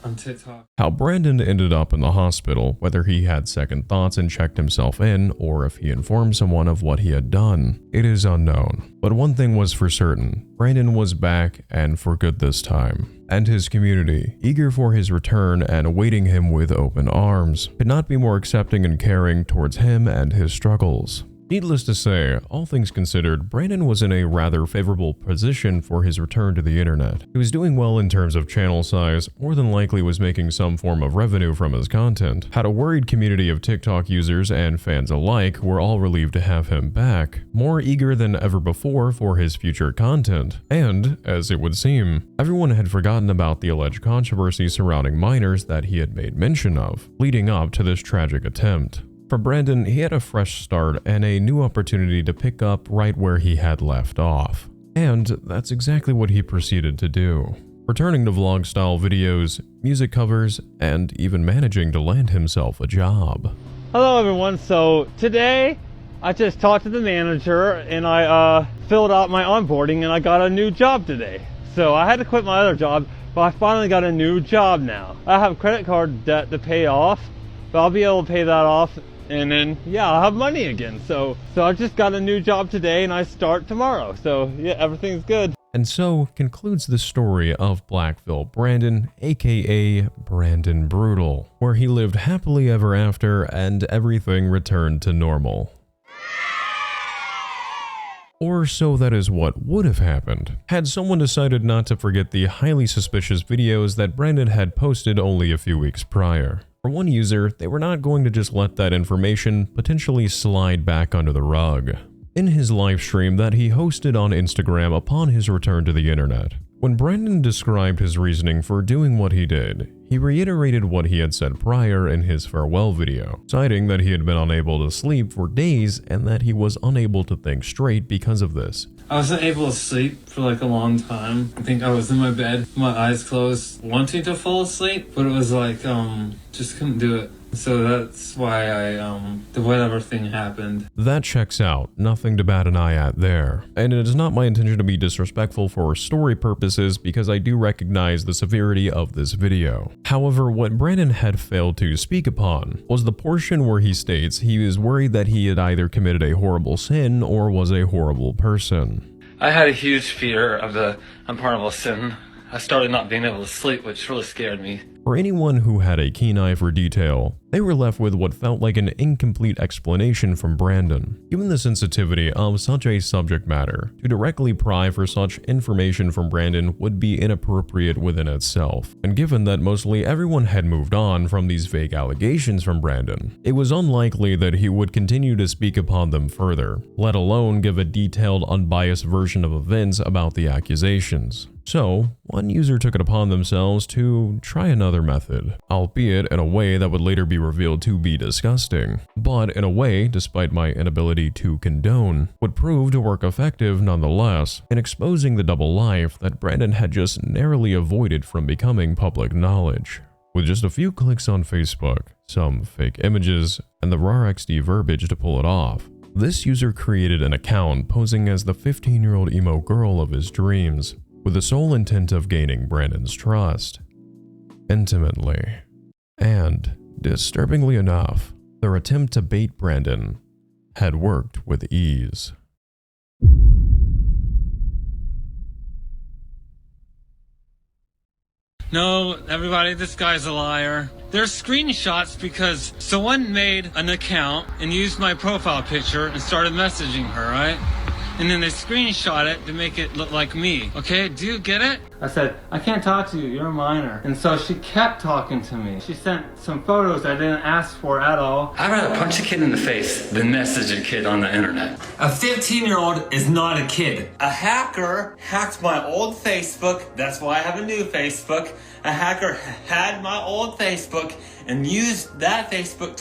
on TikTok. How Brandon ended up in the hospital, whether he had second thoughts and checked himself in, or if he informed someone of what he had done, it is unknown. But one thing was for certain, Brandon was back and for good this time. And his community, eager for his return and awaiting him with open arms, could not be more accepting and caring towards him and his struggles. Needless to say, all things considered, Brandon was in a rather favorable position for his return to the internet. He was doing well in terms of channel size, more than likely was making some form of revenue from his content, had a worried community of TikTok users and fans alike who were all relieved to have him back, more eager than ever before for his future content, and, as it would seem, everyone had forgotten about the alleged controversy surrounding minors that he had made mention of, leading up to this tragic attempt. For Brandon, he had a fresh start and a new opportunity to pick up right where he had left off. And that's exactly what he proceeded to do. Returning to vlog-style videos, music covers, and even managing to land himself a job. Hello everyone, so today I just talked to the manager and I filled out my onboarding and I got a new job today. So I had to quit my other job, but I finally got a new job now. I have credit card debt to pay off, but I'll be able to pay that off. And then, yeah, I'll have money again. So I just got a new job today and I start tomorrow. So yeah, everything's good. And so concludes the story of Blackville Brandon, aka Brandon Brootal, where he lived happily ever after and everything returned to normal. Or so that is what would have happened, had someone decided not to forget the highly suspicious videos that Brandon had posted only a few weeks prior. For one user, they were not going to just let that information potentially slide back under the rug. In his live stream that he hosted on Instagram upon his return to the internet, when Brandon described his reasoning for doing what he did, he reiterated what he had said prior in his farewell video, citing that he had been unable to sleep for days and that he was unable to think straight because of this. I wasn't able to sleep for like a long time. I think I was in my bed, my eyes closed, wanting to fall asleep, but it was like, just couldn't do it. So that's why the whatever thing happened. That checks out, nothing to bat an eye at there. And it is not my intention to be disrespectful for story purposes because I do recognize the severity of this video. However, what Brandon had failed to speak upon was the portion where he states he is worried that he had either committed a horrible sin or was a horrible person. I had a huge fear of the unpardonable sin. I started not being able to sleep, which really scared me. For anyone who had a keen eye for detail, they were left with what felt like an incomplete explanation from Brandon. Given the sensitivity of such a subject matter, to directly pry for such information from Brandon would be inappropriate within itself. And given that mostly everyone had moved on from these vague allegations from Brandon, it was unlikely that he would continue to speak upon them further, let alone give a detailed, unbiased version of events about the accusations. So, one user took it upon themselves to try another method, albeit in a way that would later be revealed to be disgusting, but in a way, despite my inability to condone, would prove to work effective nonetheless in exposing the double life that Brandon had just narrowly avoided from becoming public knowledge. With just a few clicks on Facebook, some fake images, and the raw XD verbiage to pull it off, this user created an account posing as the 15-year-old emo girl of his dreams, with the sole intent of gaining Brandon's trust, intimately. And, disturbingly enough, their attempt to bait Brandon had worked with ease. No, everybody, this guy's a liar. There's screenshots because someone made an account and used my profile picture and started messaging her, right? And then they screenshot it to make it look like me. Okay, do you get it? I said, I can't talk to you, you're a minor. And so she kept talking to me. She sent some photos I didn't ask for at all. I'd rather punch a kid in the face than message a kid on the internet. A 15-year-old is not a kid. A hacker hacked my old Facebook. That's why I have a new Facebook. A hacker had my old Facebook and used that Facebook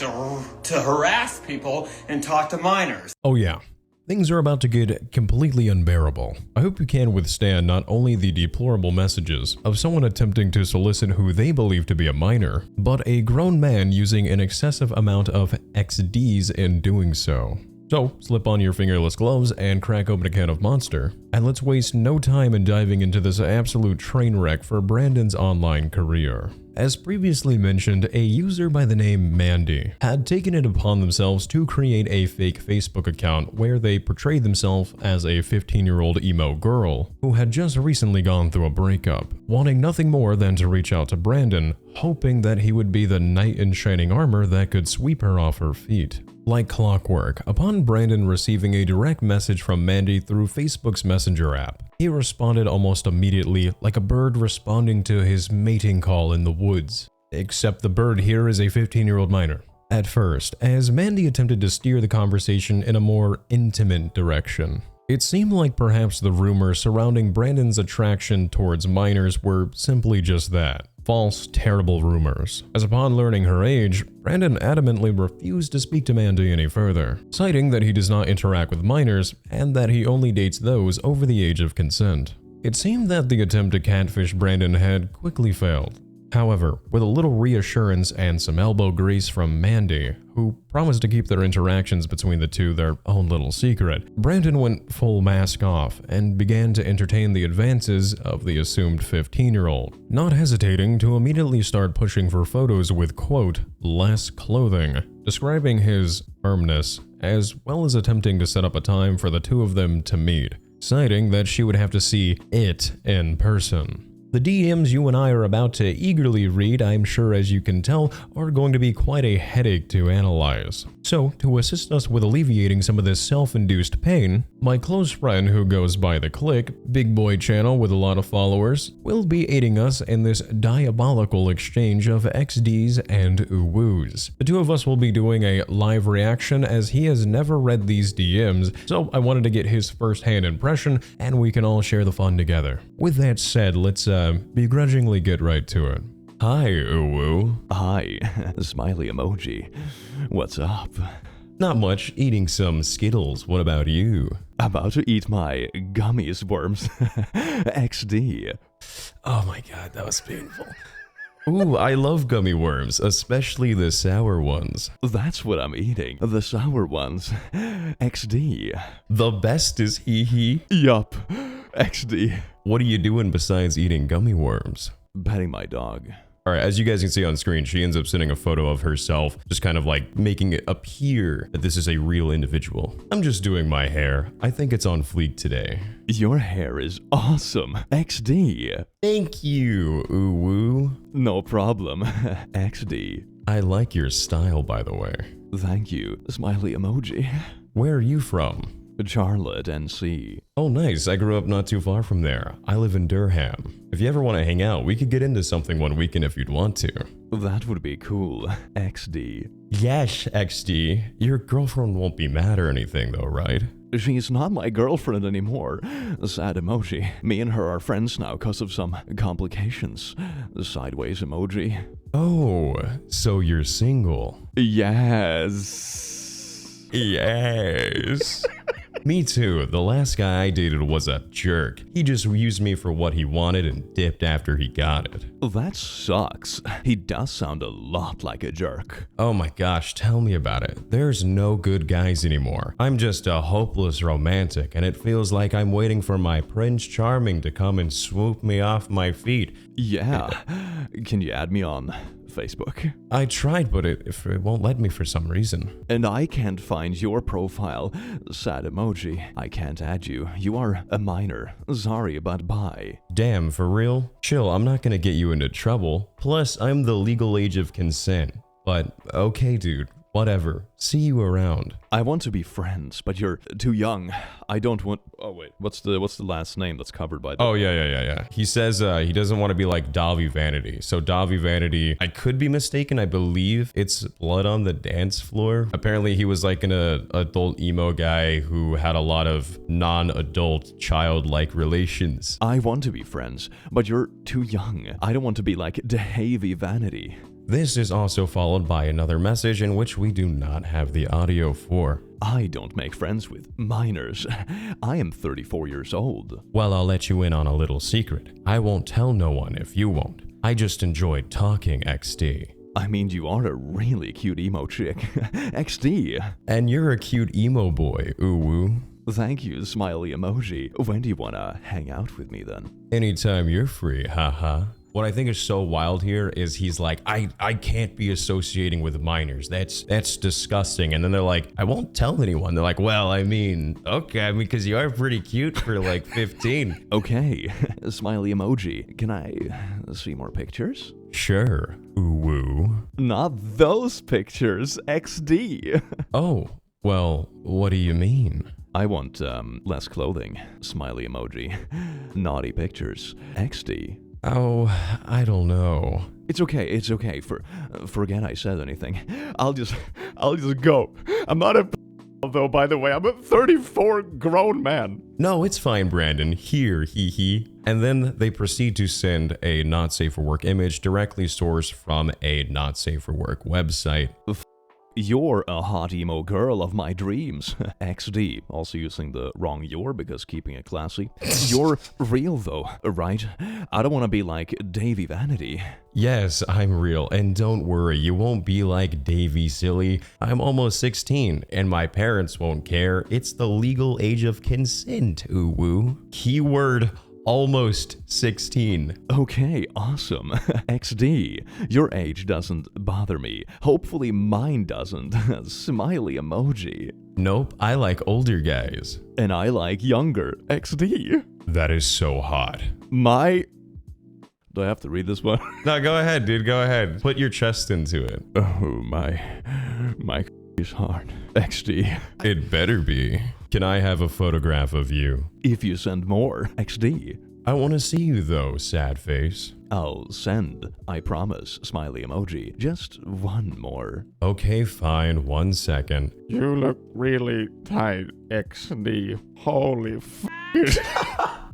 to harass people and talk to minors. Oh yeah. Things are about to get completely unbearable. I hope you can withstand not only the deplorable messages of someone attempting to solicit who they believe to be a minor, but a grown man using an excessive amount of XDs in doing so. So, slip on your fingerless gloves and crack open a can of Monster, and let's waste no time in diving into this absolute train wreck for Brandon's online career. As previously mentioned, a user by the name Mandy had taken it upon themselves to create a fake Facebook account where they portrayed themselves as a 15-year-old emo girl who had just recently gone through a breakup, wanting nothing more than to reach out to Brandon, hoping that he would be the knight in shining armor that could sweep her off her feet. Like clockwork, upon Brandon receiving a direct message from Mandy through Facebook's Messenger app, he responded almost immediately like a bird responding to his mating call in the woods. Except the bird here is a 15-year-old minor. At first, as Mandy attempted to steer the conversation in a more intimate direction, it seemed like perhaps the rumors surrounding Brandon's attraction towards minors were simply just that. False, terrible rumors. As upon learning her age, Brandon adamantly refused to speak to Mandy any further, citing that he does not interact with minors and that he only dates those over the age of consent. It seemed that the attempt to catfish Brandon had quickly failed. However, with a little reassurance and some elbow grease from Mandy, who promised to keep their interactions between the two their own little secret, Brandon went full mask off and began to entertain the advances of the assumed 15-year-old, not hesitating to immediately start pushing for photos with, quote, less clothing, describing his firmness, as well as attempting to set up a time for the two of them to meet, citing that she would have to see it in person. The DMs you and I are about to eagerly read, I'm sure as you can tell, are going to be quite a headache to analyze. So, to assist us with alleviating some of this self-induced pain, my close friend who goes by the Click, big boy channel with a lot of followers, will be aiding us in this diabolical exchange of XDs and ooh-woos. The two of us will be doing a live reaction as he has never read these DMs, so I wanted to get his first-hand impression and we can all share the fun together. With that said, let's begrudgingly get right to it. Hi, ooh-woo. Hi, smiley emoji. What's up? Not much, eating some Skittles. What about you? About to eat my gummies worms. XD. Oh my god, that was painful. Ooh, I love gummy worms, especially the sour ones. That's what I'm eating, the sour ones. XD. The best is hee. Yup, XD. What are you doing besides eating gummy worms? Petting my dog. Alright, as you guys can see on screen, she ends up sending a photo of herself, just kind of like making it appear that this is a real individual. I'm just doing my hair. I think it's on fleek today. Your hair is awesome. XD. Thank you, ooh-woo. No problem. XD. I like your style, by the way. Thank you, smiley emoji. Where are you from? Charlotte, NC. Oh nice, I grew up not too far from there. I live in Durham. If you ever want to hang out, we could get into something one weekend if you'd want to. That would be cool. XD. Yes, XD. Your girlfriend won't be mad or anything though, right? She's not my girlfriend anymore. Sad emoji. Me and her are friends now because of some complications. Sideways emoji. Oh, so you're single? Yes. Yes. Me too. The last guy I dated was a jerk. He just used me for what he wanted and dipped after he got it. That sucks. He does sound a lot like a jerk. Oh my gosh, tell me about it. There's no good guys anymore. I'm just a hopeless romantic, and it feels like I'm waiting for my Prince Charming to come and swoop me off my feet. Yeah. Can you add me on Facebook? I tried, but it won't let me for some reason. And I can't find your profile. Sad emoji. I can't add you. You are a minor. Sorry, but bye. Damn, for real? Chill, I'm not gonna get you into trouble. Plus, I'm the legal age of consent. But, okay dude, whatever. See you around. I want to be friends, but you're too young. I don't want... Oh wait, what's the last name that's covered by that? Oh yeah. He says he doesn't want to be like Davi Vanity. So Davi Vanity, I could be mistaken, I believe it's Blood on the Dance Floor. Apparently he was like an adult emo guy who had a lot of non-adult childlike relations. I want to be friends, but you're too young. I don't want to be like Davi Vanity. This is also followed by another message in which we do not have the audio for. I don't make friends with minors. I am 34 years old. Well, I'll let you in on a little secret. I won't tell no one if you won't. I just enjoyed talking, XD. I mean, you are a really cute emo chick. XD. And you're a cute emo boy, ooh-woo. Thank you, smiley emoji. When do you wanna hang out with me then? Anytime you're free, haha. What I think is so wild here is he's like, I can't be associating with minors. That's disgusting. And then they're like, I won't tell anyone. They're like, well, I mean, okay, because you are pretty cute for like 15. Okay, smiley emoji. Can I see more pictures? Sure. Ooh woo. Not those pictures, XD. Oh, well, what do you mean? I want less clothing, smiley emoji. Naughty pictures, XD. Oh, I don't know. It's okay. Forget I said anything. I'll just go. I'm not a though, by the way. I'm a 34 grown man. No, it's fine, Brandon. Here, hee. And then they proceed to send a not safe for work image directly sourced from a not safe for work website. You're a hot emo girl of my dreams. XD. Also using the wrong "your" because keeping it classy. You're real though, right? I don't want to be like Davey Vanity. Yes, I'm real, and don't worry, you won't be like Davey, silly. I'm almost 16, and my parents won't care. It's the legal age of consent, ooh woo. Keyword almost 16. Okay, awesome. XD. Your age doesn't bother me. Hopefully mine doesn't. Smiley emoji. Nope, I like older guys. And I like younger. XD. That is so hot. Do I have to read this one? No, go ahead, dude, go ahead. Put your chest into it. Oh, my is hard. XD. It better be. Can I have a photograph of you? If you send more, XD. I want to see you though, sad face. I'll send, I promise, smiley emoji. Just one more. Okay, fine, 1 second. You look really tight, XD. Holy f***.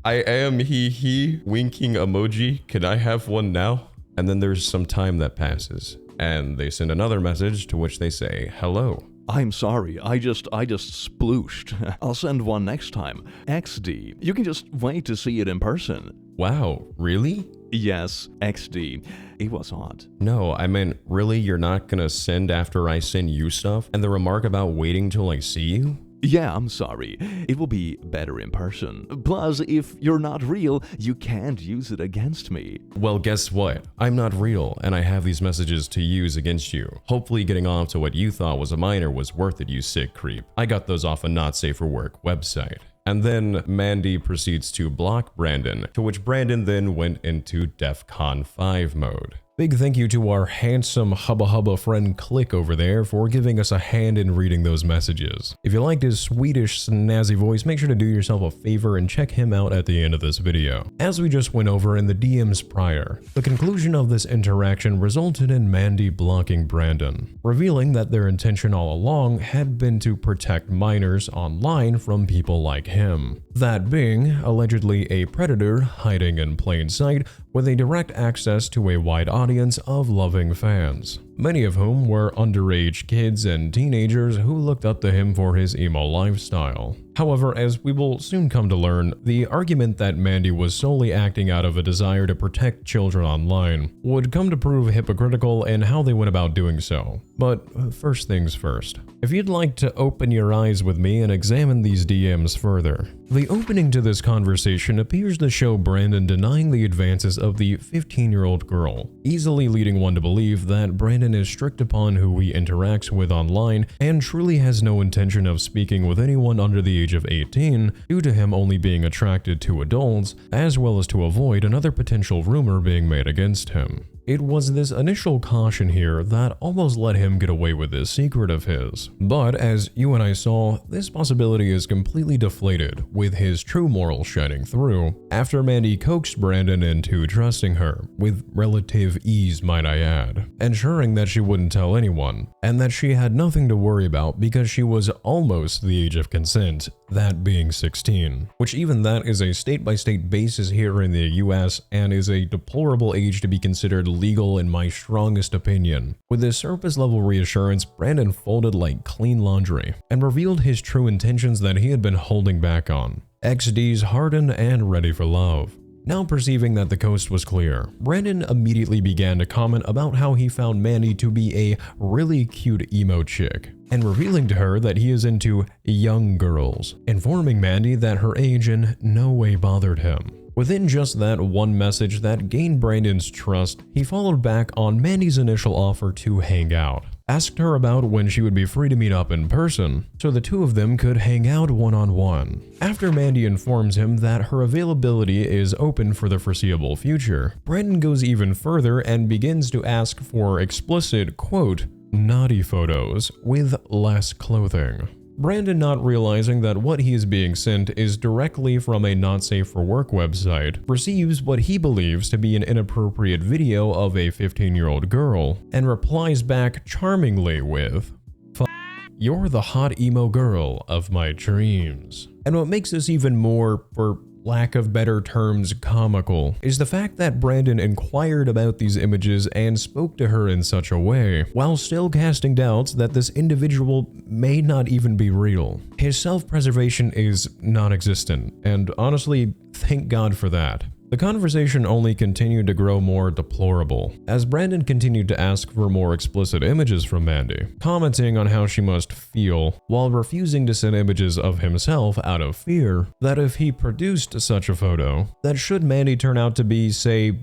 I am he winking emoji. Can I have one now? And then there's some time that passes, and they send another message to which they say, hello. I'm sorry, I just splooshed. I'll send one next time. XD. You can just wait to see it in person. Wow, really? Yes, XD. It was odd. No, I meant, really, you're not gonna send after I send you stuff? And the remark about waiting till I see you? Yeah, I'm sorry. It will be better in person. Plus, if you're not real, you can't use it against me. Well, guess what? I'm not real, and I have these messages to use against you. Hopefully getting off to what you thought was a minor was worth it, you sick creep. I got those off a not safe for work website. And then Mandy proceeds to block Brandon, to which Brandon then went into DEFCON 5 mode. Big thank you to our handsome hubba hubba friend Click over there for giving us a hand in reading those messages. If you liked his Swedish snazzy voice, make sure to do yourself a favor and check him out at the end of this video. As we just went over in the DMs prior, the conclusion of this interaction resulted in Mandy blocking Brandon, revealing that their intention all along had been to protect minors online from people like him. That being, allegedly a predator hiding in plain sight with a direct access to a wide audience of loving fans, many of whom were underage kids and teenagers who looked up to him for his emo lifestyle. However, as we will soon come to learn, the argument that Mandy was solely acting out of a desire to protect children online would come to prove hypocritical in how they went about doing so. But first things first, if you'd like to open your eyes with me and examine these DMs further, the opening to this conversation appears to show Brandon denying the advances of the 15-year-old girl, easily leading one to believe that Brandon is strict upon who he interacts with online and truly has no intention of speaking with anyone under the age of 18 due to him only being attracted to adults, as well as to avoid another potential rumor being made against him. It was this initial caution here that almost let him get away with this secret of his. But as you and I saw, this possibility is completely deflated, with his true morals shining through, after Mandy coaxed Brandon into trusting her, with relative ease might I add, ensuring that she wouldn't tell anyone, and that she had nothing to worry about because she was almost the age of consent, that being 16. Which even that is a state-by-state basis here in the US and is a deplorable age to be considered legal in my strongest opinion. With this surface level reassurance, Brandon folded like clean laundry and revealed his true intentions that he had been holding back on. XD's hardened and ready for love. Now perceiving that the coast was clear, Brandon immediately began to comment about how he found Mandy to be a really cute emo chick, and revealing to her that he is into young girls, informing Mandy that her age in no way bothered him. Within just that one message that gained Brandon's trust, he followed back on Mandy's initial offer to hang out. Asked her about when she would be free to meet up in person, so the two of them could hang out one-on-one. After Mandy informs him that her availability is open for the foreseeable future, Brandon goes even further and begins to ask for explicit, quote, naughty photos with less clothing. Brandon, not realizing that what he is being sent is directly from a not safe for work website, receives what he believes to be an inappropriate video of a 15-year-old girl and replies back charmingly with, "You're the hot emo girl of my dreams." And what makes this even more, for lack of better terms, comical, is the fact that Brandon inquired about these images and spoke to her in such a way, while still casting doubts that this individual may not even be real. His self-preservation is non-existent, and honestly, thank God for that. The conversation only continued to grow more deplorable, as Brandon continued to ask for more explicit images from Mandy, commenting on how she must feel, while refusing to send images of himself out of fear that if he produced such a photo, that should Mandy turn out to be, say,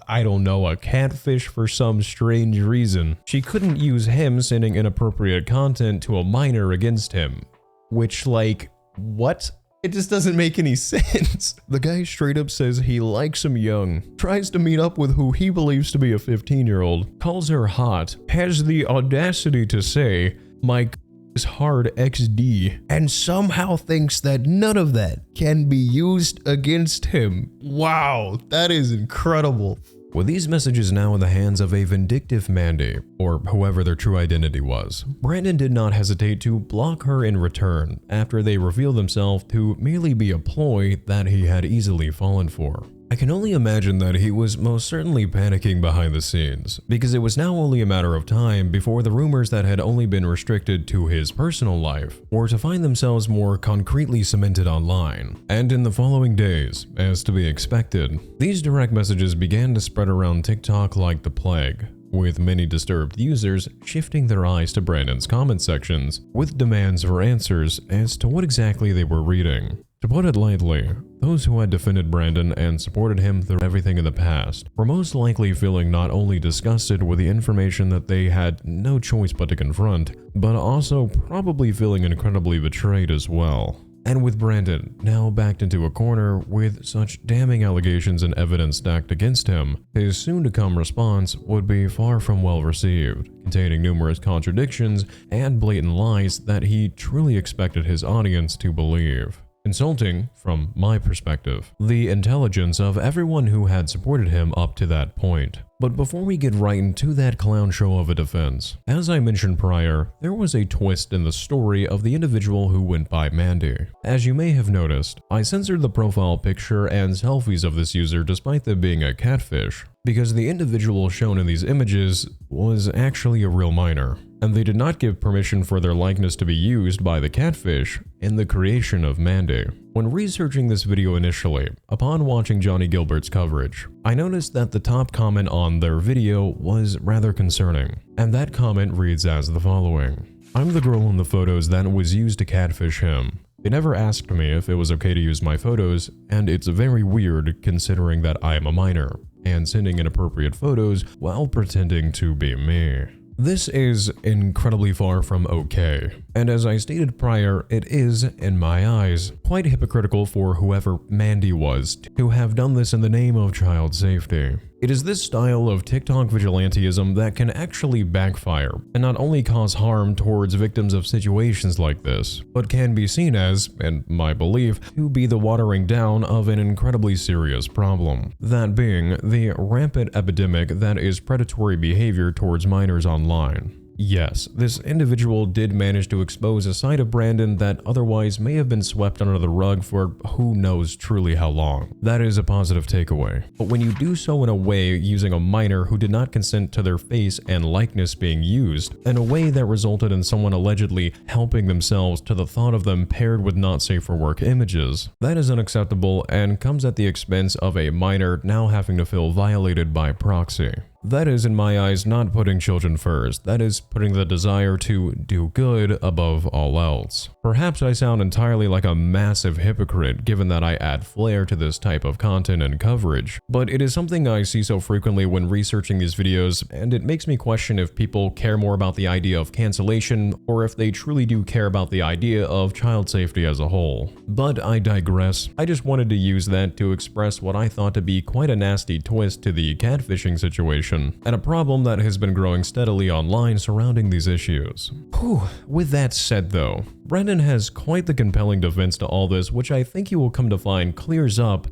I don't know, a catfish for some strange reason, she couldn't use him sending inappropriate content to a minor against him. Which, like, what? It just doesn't make any sense. The guy straight up says he likes him young, tries to meet up with who he believes to be a 15-year-old, calls her hot, has the audacity to say, "My is hard XD," and somehow thinks that none of that can be used against him. Wow, that is incredible. With these messages now in the hands of a vindictive Mandy, or whoever their true identity was, Brandon did not hesitate to block her in return after they revealed themselves to merely be a ploy that he had easily fallen for. I can only imagine that he was most certainly panicking behind the scenes, because it was now only a matter of time before the rumors that had only been restricted to his personal life were to find themselves more concretely cemented online. And in the following days, as to be expected, these direct messages began to spread around TikTok like the plague, with many disturbed users shifting their eyes to Brandon's comment sections with demands for answers as to what exactly they were reading. To put it lightly, those who had defended Brandon and supported him through everything in the past were most likely feeling not only disgusted with the information that they had no choice but to confront, but also probably feeling incredibly betrayed as well. And with Brandon now backed into a corner with such damning allegations and evidence stacked against him, his soon-to-come response would be far from well received, containing numerous contradictions and blatant lies that he truly expected his audience to believe. Insulting, from my perspective, the intelligence of everyone who had supported him up to that point. But before we get right into that clown show of a defense, as I mentioned prior, there was a twist in the story of the individual who went by Mandy. As you may have noticed, I censored the profile picture and selfies of this user despite them being a catfish, because the individual shown in these images was actually a real minor, and they did not give permission for their likeness to be used by the catfish in the creation of Mandy. When researching this video initially, upon watching Johnny Gilbert's coverage, I noticed that the top comment on their video was rather concerning, and that comment reads as the following: "I'm the girl in the photos that was used to catfish him. They never asked me if it was okay to use my photos, and it's very weird considering that I am a minor, and sending inappropriate photos while pretending to be me." This is incredibly far from okay, and as I stated prior, it is, in my eyes, quite hypocritical for whoever Mandy was to have done this in the name of child safety. It is this style of TikTok vigilantism that can actually backfire and not only cause harm towards victims of situations like this, but can be seen as, in my belief, to be the watering down of an incredibly serious problem. That being the rampant epidemic that is predatory behavior towards minors online. Yes, this individual did manage to expose a side of Brandon that otherwise may have been swept under the rug for who knows truly how long. That is a positive takeaway. But when you do so in a way using a minor who did not consent to their face and likeness being used, in a way that resulted in someone allegedly helping themselves to the thought of them paired with not safe for work images, that is unacceptable and comes at the expense of a minor now having to feel violated by proxy. That is, in my eyes, not putting children first. That is putting the desire to do good above all else. Perhaps I sound entirely like a massive hypocrite given that I add flair to this type of content and coverage, but it is something I see so frequently when researching these videos, and it makes me question if people care more about the idea of cancellation or if they truly do care about the idea of child safety as a whole. But I digress. I just wanted to use that to express what I thought to be quite a nasty twist to the catfishing situation, and a problem that has been growing steadily online surrounding these issues. Whew. With that said though, Brendan has quite the compelling defense to all this, which I think you will come to find clears up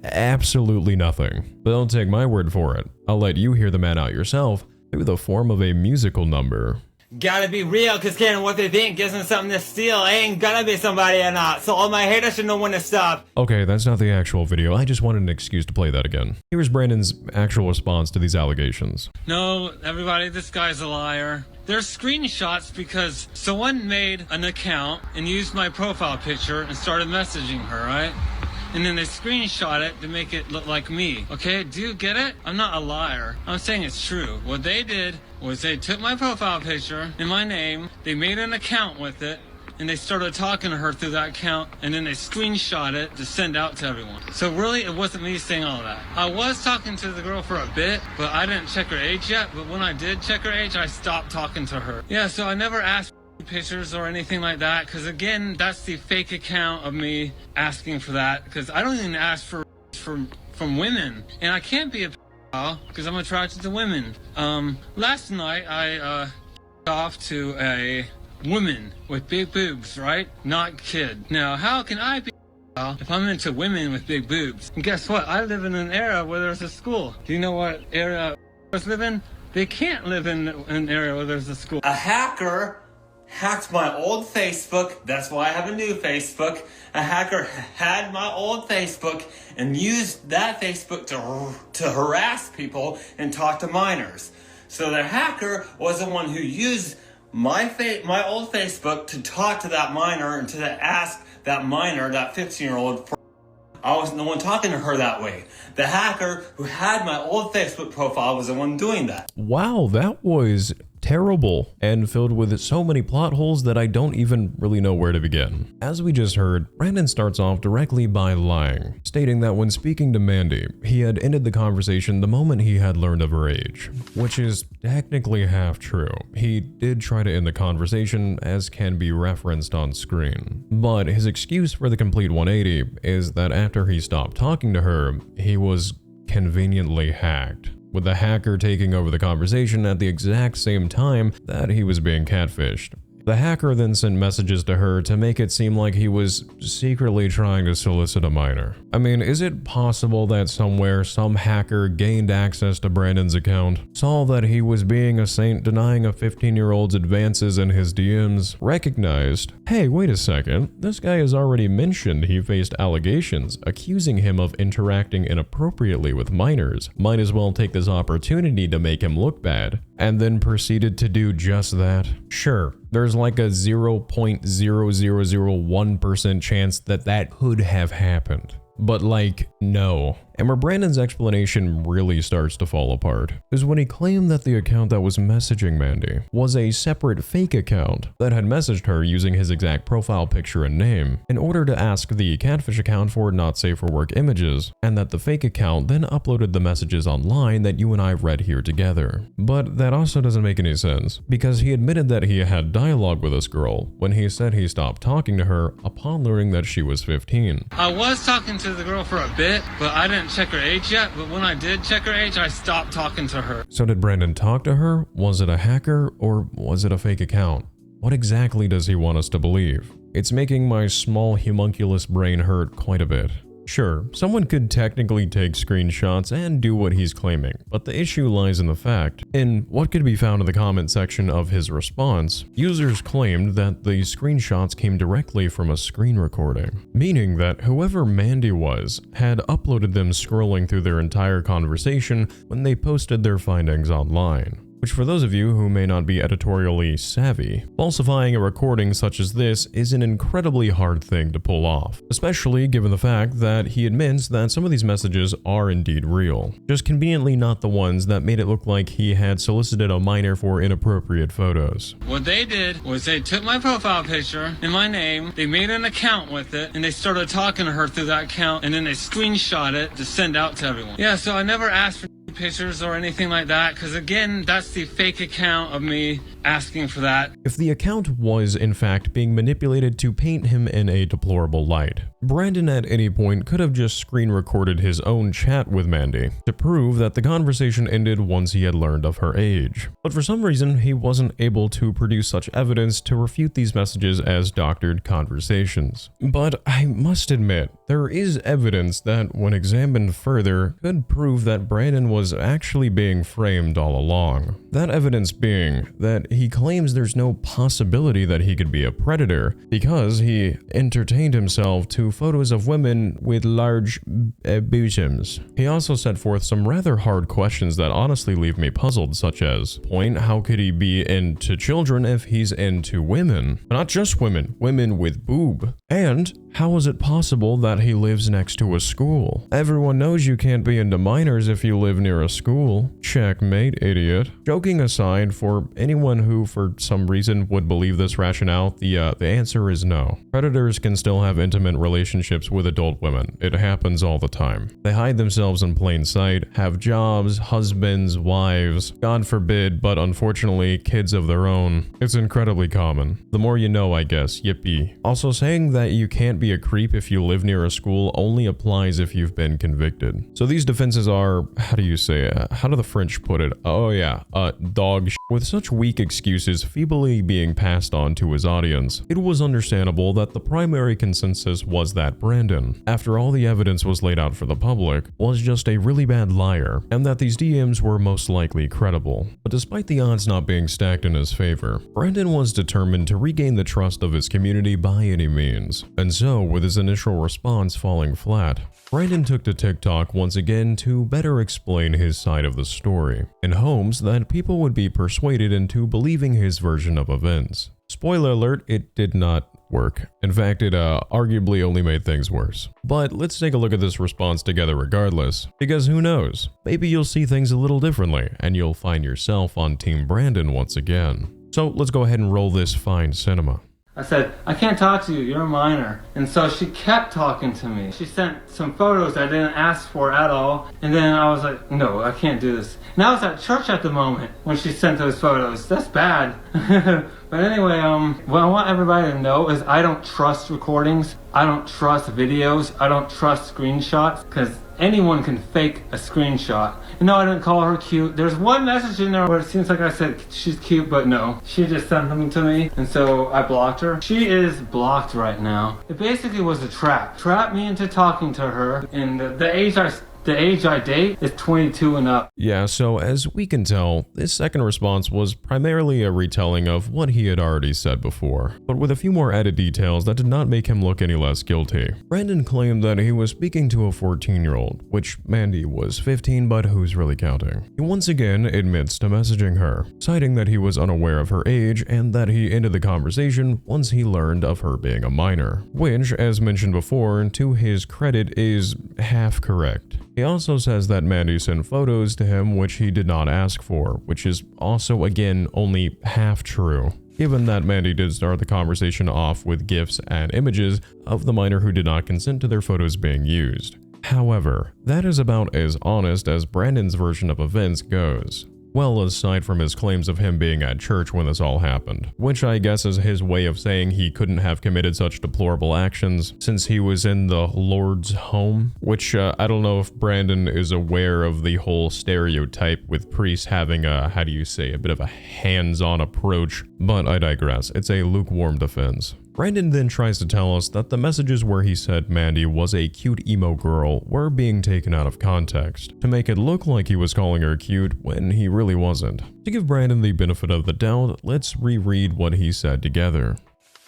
absolutely nothing. But don't take my word for it. I'll let you hear the man out yourself through the form of a musical number. Gotta be real, cause caring what they think gives them something to steal. I ain't gonna be somebody or not, so all my haters should know when to stop. Okay, that's not the actual video. I just wanted an excuse to play that again. Here's Brandon's actual response to these allegations. No, everybody, this guy's a liar. There's screenshots because someone made an account and used my profile picture and started messaging her, right? And then they screenshot it to make it look like me. Okay, do you get it? I'm not a liar. I'm saying it's true. What they did was they took my profile picture and my name, they made an account with it, and they started talking to her through that account, and then they screenshot it to send out to everyone. So really, it wasn't me saying all that. I was talking to the girl for a bit, but I didn't check her age yet, but when I did check her age, I stopped talking to her. Yeah, so I never asked pictures or anything like that, because again, that's the fake account of me asking for that, because I don't even ask for from women, and I can't be a because I'm attracted to women. Last night I off to a woman with big boobs, right? Not kid. Now, how can I be if I'm into women with big boobs? And guess what? I live in an era where there's a school. Do you know what area I live in? They can't live in an area where there's a school. A hacker hacked my old Facebook. That's why I have a new Facebook. A hacker had my old Facebook and used that Facebook to harass people and talk to minors. So the hacker was the one who used my old Facebook to talk to that minor and to ask that minor, that 15-year-old, I wasn't the one talking to her that way. The hacker who had my old Facebook profile was the one doing that. Wow, that was terrible and filled with so many plot holes that I don't even really know where to begin. As we just heard, Brandon starts off directly by lying, stating that when speaking to Mandy, he had ended the conversation the moment he had learned of her age, which is technically half true. He did try to end the conversation, as can be referenced on screen, but his excuse for the complete 180 is that after he stopped talking to her, he was conveniently hacked, with the hacker taking over the conversation at the exact same time that he was being catfished. The hacker then sent messages to her to make it seem like he was secretly trying to solicit a minor. I mean, is it possible that somewhere some hacker gained access to Brandon's account, saw that he was being a saint denying a 15-year-old's advances in his DMs, recognized, hey, wait a second, this guy has already mentioned he faced allegations accusing him of interacting inappropriately with minors, might as well take this opportunity to make him look bad, and then proceeded to do just that? Sure, there's like a 0.0001% chance that that could have happened. But like, no. And where Brandon's explanation really starts to fall apart is when he claimed that the account that was messaging Mandy was a separate fake account that had messaged her using his exact profile picture and name in order to ask the catfish account for not safe for work images, and that the fake account then uploaded the messages online that you and I read here together. But that also doesn't make any sense, because he admitted that he had dialogue with this girl when he said he stopped talking to her upon learning that she was 15. I was talking to the girl for a bit, but I didn't check her age yet, but when I did check her age, I stopped talking to her. So did Brandon talk to her? Was it a hacker or was it a fake account? What exactly does he want us to believe? It's making my small homunculus brain hurt quite a bit. Sure, someone could technically take screenshots and do what he's claiming, but the issue lies in the fact, in what could be found in the comment section of his response, users claimed that the screenshots came directly from a screen recording, meaning that whoever Mandy was had uploaded them scrolling through their entire conversation when they posted their findings online, which for those of you who may not be editorially savvy, falsifying a recording such as this is an incredibly hard thing to pull off, especially given the fact that he admits that some of these messages are indeed real, just conveniently not the ones that made it look like he had solicited a minor for inappropriate photos. What they did was they took my profile picture and my name, they made an account with it, and they started talking to her through that account, and then they screenshot it to send out to everyone. Yeah, so I never asked for pictures or anything like that, because again, that's the fake account of me asking for that. If the account was in fact being manipulated to paint him in a deplorable light, Brandon at any point could have just screen recorded his own chat with Mandy to prove that the conversation ended once he had learned of her age. But for some reason, he wasn't able to produce such evidence to refute these messages as doctored conversations. But I must admit, there is evidence that, when examined further, could prove that Brandon was actually being framed all along. That evidence being that he claims there's no possibility that he could be a predator because he entertained himself to photos of women with large bosoms. He also set forth some rather hard questions that honestly leave me puzzled, such as, point, how could he be into children if he's into women? Not just women, women with boob. And how is it possible that he lives next to a school? Everyone knows you can't be into minors if you live near a school. Checkmate, idiot. Joking aside, for anyone who for some reason would believe this rationale, the answer is no. Predators can still have intimate relationships with adult women. It happens all the time. They hide themselves in plain sight, have jobs, husbands, wives, God forbid, but unfortunately, kids of their own. It's incredibly common. The more you know, I guess. Yippee. Also, saying that you can't be a creep if you live near a school only applies if you've been convicted. So these defenses are, how do you say it? How do the French put it? Oh yeah, dog shit. With such weak excuses feebly being passed on to his audience, it was understandable that the primary consensus was that Brandon, after all the evidence was laid out for the public, was just a really bad liar, and that these DMs were most likely credible. But despite the odds not being stacked in his favor, Brandon was determined to regain the trust of his community by any means. And so, with his initial response falling flat, Brandon took to TikTok once again to better explain his side of the story, in hopes that people would be persuaded into believing his version of events. Spoiler alert, it did not work. In fact, it arguably only made things worse. But let's take a look at this response together regardless, because who knows, maybe you'll see things a little differently, and you'll find yourself on Team Brandon once again. So let's go ahead and roll this fine cinema. I said, I can't talk to you, you're a minor. And so she kept talking to me. She sent some photos I didn't ask for at all. And then I was like, no, I can't do this. And I was at church at the moment when she sent those photos. That's bad. But anyway, what I want everybody to know is I don't trust recordings. I don't trust videos. I don't trust screenshots, because anyone can fake a screenshot. And no, I didn't call her cute. There's one message in there where it seems like I said she's cute, but no. She just sent something to me, and so I blocked her. She is blocked right now. It basically was a trap. Trapped me into talking to her, and the age I date is 22 and up. Yeah, so as we can tell, this second response was primarily a retelling of what he had already said before, but with a few more added details that did not make him look any less guilty. Brandon claimed that he was speaking to a 14-year-old, which Mandy was 15, but who's really counting? He once again admits to messaging her, citing that he was unaware of her age and that he ended the conversation once he learned of her being a minor, which, as mentioned before, to his credit is half correct. He also says that Mandy sent photos to him which he did not ask for, which is also again only half true, given that Mandy did start the conversation off with gifs and images of the minor who did not consent to their photos being used. However, that is about as honest as Brandon's version of events goes. Well, aside from his claims of him being at church when this all happened, which I guess is his way of saying he couldn't have committed such deplorable actions since he was in the Lord's home, which I don't know if Brandon is aware of the whole stereotype with priests having a, how do you say, a bit of a hands-on approach, but I digress, it's a lukewarm defense. Brandon then tries to tell us that the messages where he said Mandy was a cute emo girl were being taken out of context, to make it look like he was calling her cute when he really wasn't. To give Brandon the benefit of the doubt, let's reread what he said together.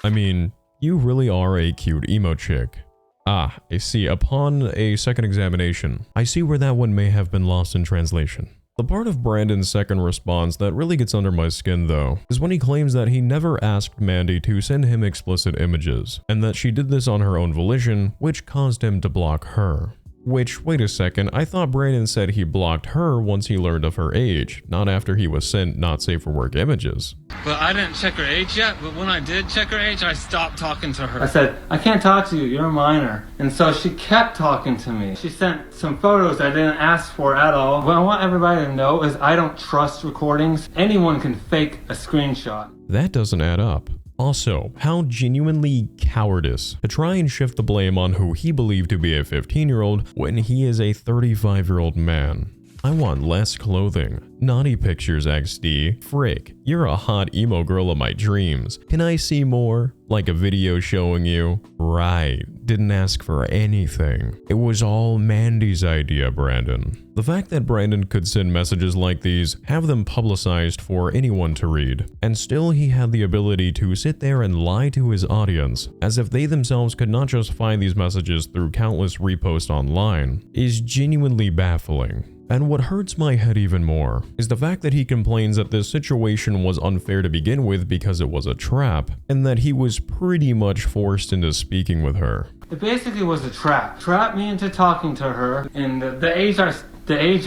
I mean, you really are a cute emo chick. Ah, I see. Upon a second examination, I see where that one may have been lost in translation. The part of Brandon's second response that really gets under my skin though, is when he claims that he never asked Mandy to send him explicit images, and that she did this on her own volition, which caused him to block her. Which, wait a second, I thought Brandon said he blocked her once he learned of her age, not after he was sent not safe for work images. But I didn't check her age yet, but when I did check her age, I stopped talking to her. I said, I can't talk to you, you're a minor. And so she kept talking to me. She sent some photos I didn't ask for at all. What I want everybody to know is I don't trust recordings. Anyone can fake a screenshot. That doesn't add up. Also, how genuinely cowardice to try and shift the blame on who he believed to be a 15-year-old when he is a 35-year-old man. I want less clothing. Naughty pictures, XD. Frick, you're a hot emo girl of my dreams. Can I see more? Like a video showing you? Right, didn't ask for anything. It was all Mandy's idea, Brandon. The fact that Brandon could send messages like these, have them publicized for anyone to read, and still he had the ability to sit there and lie to his audience, as if they themselves could not just find these messages through countless reposts online, is genuinely baffling. And what hurts my head even more is the fact that he complains that this situation was unfair to begin with because it was a trap, and that he was pretty much forced into speaking with her. It basically was a trap. Trapped me into talking to her, and the age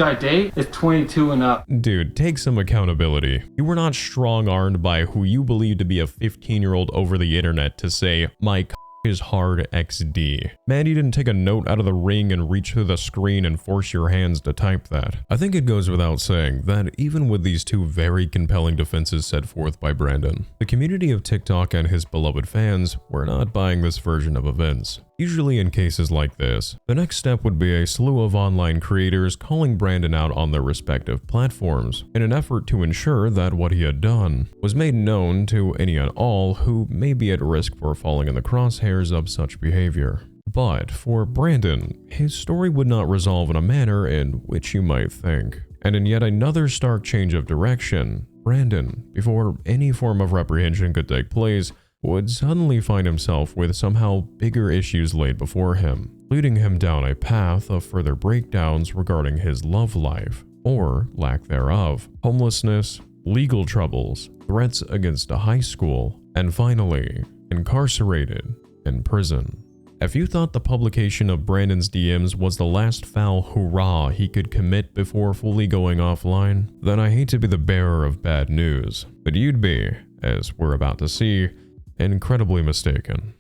I date is 22 and up. Dude, take some accountability. You were not strong-armed by who you believe to be a 15-year-old over the internet to say, my is hard XD. Mandy didn't take a note out of the ring and reach through the screen and force your hands to type that. I think it goes without saying that even with these two very compelling defenses set forth by Brandon, the community of TikTok and his beloved fans were not buying this version of events. Usually in cases like this, the next step would be a slew of online creators calling Brandon out on their respective platforms in an effort to ensure that what he had done was made known to any and all who may be at risk for falling in the crosshairs of such behavior. But for Brandon, his story would not resolve in a manner in which you might think. And in yet another stark change of direction, Brandon, before any form of reprehension could take place, would suddenly find himself with somehow bigger issues laid before him, leading him down a path of further breakdowns regarding his love life, or lack thereof, homelessness, legal troubles, threats against a high school, and finally, incarcerated in prison. If you thought the publication of Brandon's DMs was the last foul hurrah he could commit before fully going offline, then I hate to be the bearer of bad news, but you'd be, as we're about to see, incredibly mistaken.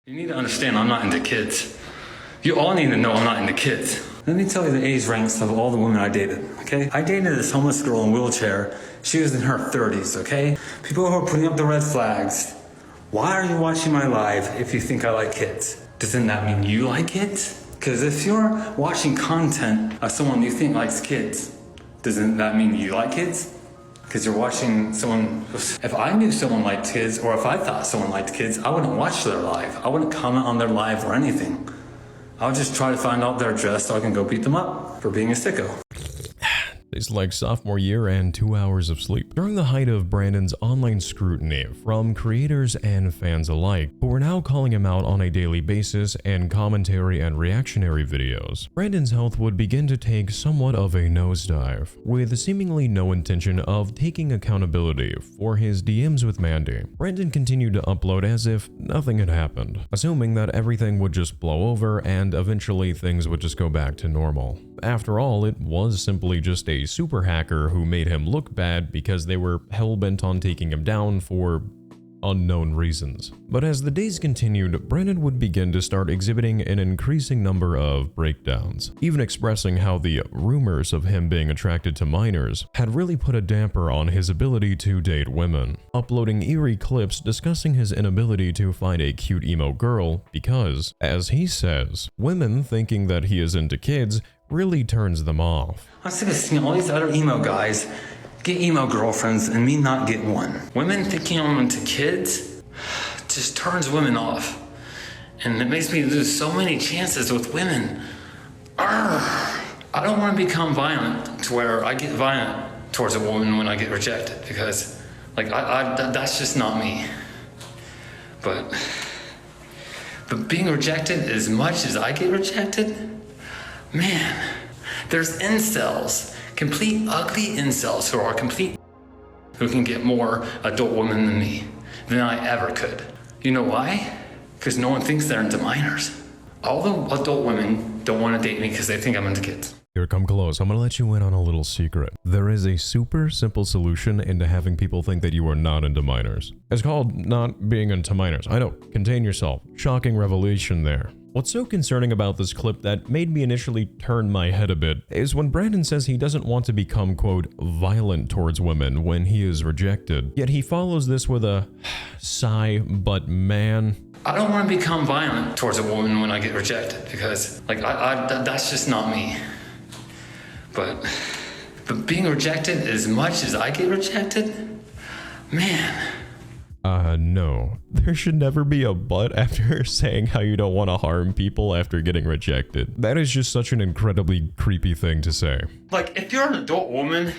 You need to understand I'm not into kids. You all need to know I'm not into kids. Let me tell you the age ranks of all the women I dated, okay? I dated this homeless girl in a wheelchair. She was in her 30s, okay? People who are putting up the red flags. Why are you watching my live if you think I like kids? Doesn't that mean you like kids? Because if you're watching content of someone you think likes kids, doesn't that mean you like kids? Because you're watching someone. If I knew someone liked kids, or if I thought someone liked kids, I wouldn't watch their live. I wouldn't comment on their live or anything. I would just try to find out their address so I can go beat them up for being a sicko. It's like sophomore year and 2 hours of sleep. During the height of Brandon's online scrutiny from creators and fans alike, who were now calling him out on a daily basis in commentary and reactionary videos, Brandon's health would begin to take somewhat of a nosedive, with seemingly no intention of taking accountability for his DMs with Mandy. Brandon continued to upload as if nothing had happened, assuming that everything would just blow over and eventually things would just go back to normal. After all, it was simply just a super hacker who made him look bad because they were hell-bent on taking him down for unknown reasons. But as the days continued, Brandon would begin to start exhibiting an increasing number of breakdowns, even expressing how the rumors of him being attracted to minors had really put a damper on his ability to date women, uploading eerie clips discussing his inability to find a cute emo girl because, as he says, women thinking that he is into kids really turns them off. I'm sick of seeing all these other emo guys get emo girlfriends and me not get one. Women thinking I'm into kids just turns women off. And it makes me lose so many chances with women. I don't want to become violent to where I get violent towards a woman when I get rejected because like that's just not me. But But being rejected as much as I get rejected, man, there's incels, complete ugly incels who can get more adult women than me, than I ever could. You know why? Because no one thinks they're into minors. All the adult women don't want to date me because they think I'm into kids. Here, come close. I'm gonna let you in on a little secret. There is a super simple solution into having people think that you are not into minors. It's called not being into minors. I know, contain yourself. Shocking revelation there. What's so concerning about this clip that made me initially turn my head a bit is when Brandon says he doesn't want to become, quote, violent towards women when he is rejected. Yet he follows this with a sigh, but man. I don't want to become violent towards a woman when I get rejected because, like, that's just not me. But being rejected as much as I get rejected, man. No. There should never be a but after saying how you don't want to harm people after getting rejected. That is just such an incredibly creepy thing to say. Like, if you're an adult woman,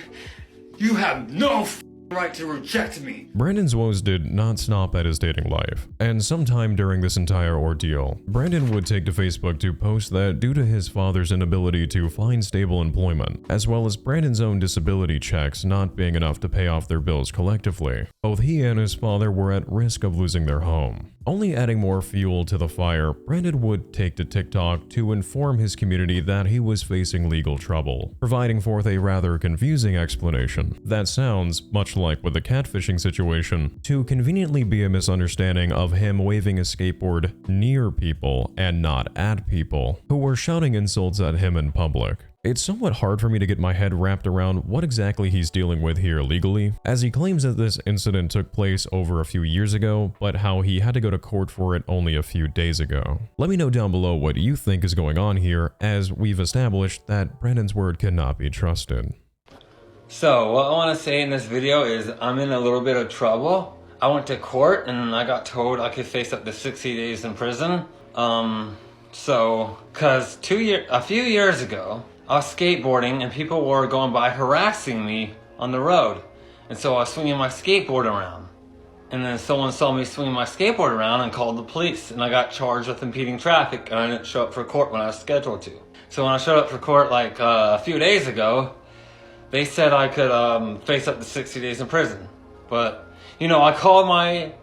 you have no right to reject me. Brandon's woes did not stop at his dating life, and sometime during this entire ordeal, Brandon would take to Facebook to post that due to his father's inability to find stable employment, as well as Brandon's own disability checks not being enough to pay off their bills collectively, both he and his father were at risk of losing their home. Only adding more fuel to the fire, Brandon would take to TikTok to inform his community that he was facing legal trouble, providing forth a rather confusing explanation that sounds, much like with the catfishing situation, to conveniently be a misunderstanding of him waving a skateboard near people and not at people who were shouting insults at him in public. It's somewhat hard for me to get my head wrapped around what exactly he's dealing with here legally, as he claims that this incident took place over a few years ago, but how he had to go to court for it only a few days ago. Let me know down below what you think is going on here, as we've established that Brandon's word cannot be trusted. So, what I want to say in this video is I'm in a little bit of trouble. I went to court and I got told I could face up to 60 days in prison. Cause a few years ago, I was skateboarding and people were going by harassing me on the road. And so I was swinging my skateboard around. And then someone saw me swinging my skateboard around and called the police. And I got charged with impeding traffic and I didn't show up for court when I was scheduled to. So when I showed up for court like a few days ago, they said I could face up to 60 days in prison. But, you know, I called my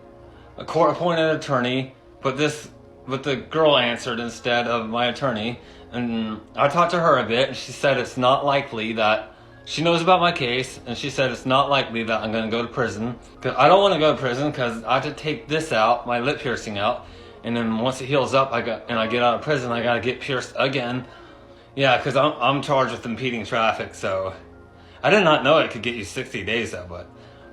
court-appointed attorney, but the girl answered instead of my attorney. And I talked to her a bit, and she said it's not likely that, she knows about my case, and she said it's not likely that I'm going to go to prison. Cause I don't want to go to prison because I have to take this out, my lip piercing out, and then once it heals up, I get out of prison, I got to get pierced again. Yeah, because I'm charged with impeding traffic, so I did not know it could get you 60 days though,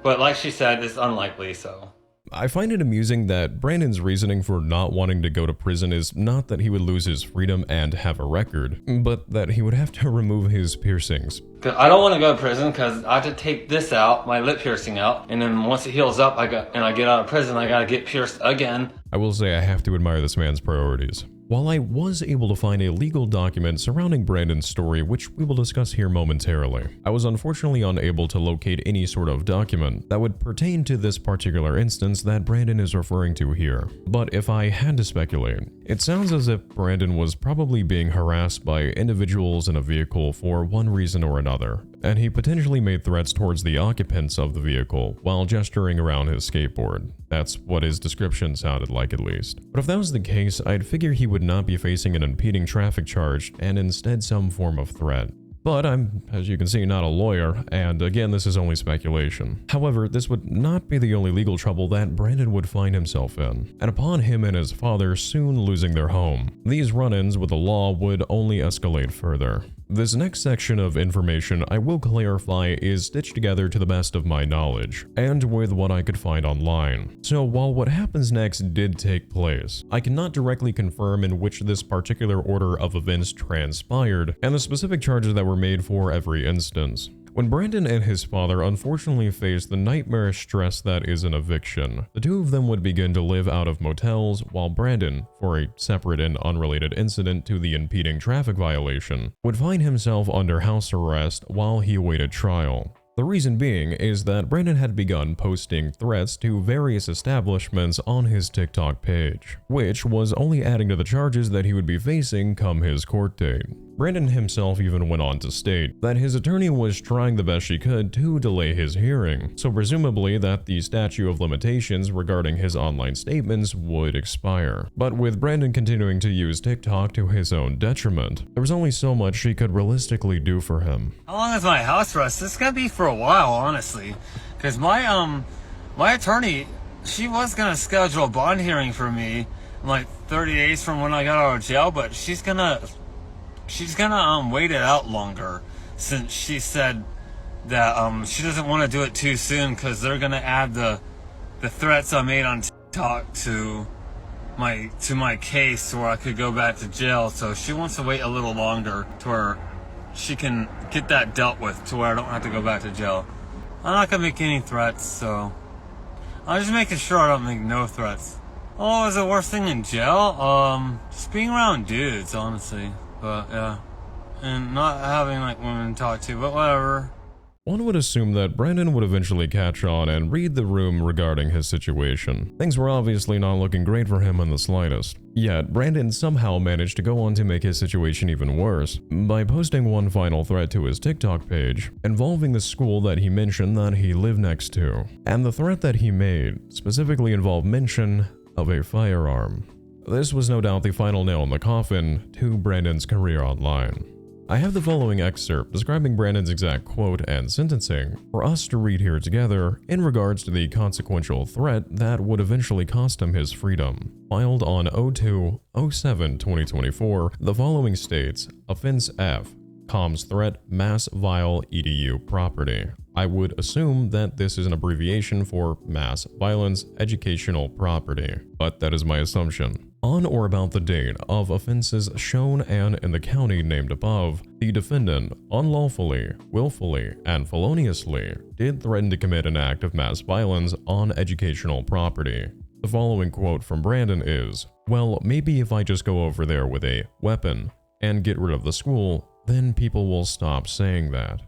but like she said, it's unlikely, so. I find it amusing that Brandon's reasoning for not wanting to go to prison is not that he would lose his freedom and have a record, but that he would have to remove his piercings. I don't want to go to prison because I have to take this out, my lip piercing out, and then once it heals up, I get out of prison, I got to get pierced again. I will say I have to admire this man's priorities. While I was able to find a legal document surrounding Brandon's story, which we will discuss here momentarily, I was unfortunately unable to locate any sort of document that would pertain to this particular instance that Brandon is referring to here. But if I had to speculate, it sounds as if Brandon was probably being harassed by individuals in a vehicle for one reason or another, and he potentially made threats towards the occupants of the vehicle while gesturing around his skateboard. That's what his description sounded like, at least. But if that was the case, I'd figure he would not be facing an impeding traffic charge and instead some form of threat. But I'm, as you can see, not a lawyer, and again, this is only speculation. However, this would not be the only legal trouble that Brandon would find himself in, and upon him and his father soon losing their home, these run-ins with the law would only escalate further. This next section of information, I will clarify, is stitched together to the best of my knowledge, and with what I could find online. So while what happens next did take place, I cannot directly confirm in which this particular order of events transpired, and the specific charges that were made for every instance. When Brandon and his father unfortunately faced the nightmarish stress that is an eviction, the two of them would begin to live out of motels, while Brandon, for a separate and unrelated incident to the impeding traffic violation, would find himself under house arrest while he awaited trial. The reason being is that Brandon had begun posting threats to various establishments on his TikTok page, which was only adding to the charges that he would be facing come his court date. Brandon himself even went on to state that his attorney was trying the best she could to delay his hearing, so presumably that the statute of limitations regarding his online statements would expire. But with Brandon continuing to use TikTok to his own detriment, there was only so much she could realistically do for him. How long is my house arrest? This is gonna be for a while, honestly, because my attorney, she was gonna schedule a bond hearing for me in like 30 days from when I got out of jail, but she's gonna wait it out longer, since she said that she doesn't want to do it too soon because they're gonna add the threats I made on TikTok to my case where I could go back to jail. So she wants to wait a little longer to where she can get that dealt with to where I don't have to go back to jail. I'm not gonna make any threats, so I'm just making sure I don't make no threats. Oh, is the worst thing in jail? Just being around dudes, honestly. But yeah, and not having like women to talk to, but whatever. One would assume that Brandon would eventually catch on and read the room regarding his situation. Things were obviously not looking great for him in the slightest. Yet, Brandon somehow managed to go on to make his situation even worse by posting one final threat to his TikTok page involving the school that he mentioned that he lived next to. And the threat that he made specifically involved mention of a firearm. This was no doubt the final nail in the coffin to Brandon's career online. I have the following excerpt describing Brandon's exact quote and sentencing for us to read here together in regards to the consequential threat that would eventually cost him his freedom. Filed on 02/07/2024, the following states, Offense F, comms threat, mass vile edu property. I would assume that this is an abbreviation for mass violence educational property, but that is my assumption. On or about the date of offenses shown and in the county named above, the defendant unlawfully, willfully, and feloniously did threaten to commit an act of mass violence on educational property. The following quote from Brandon is, "Well, maybe if I just go over there with a weapon and get rid of the school, then people will stop saying that."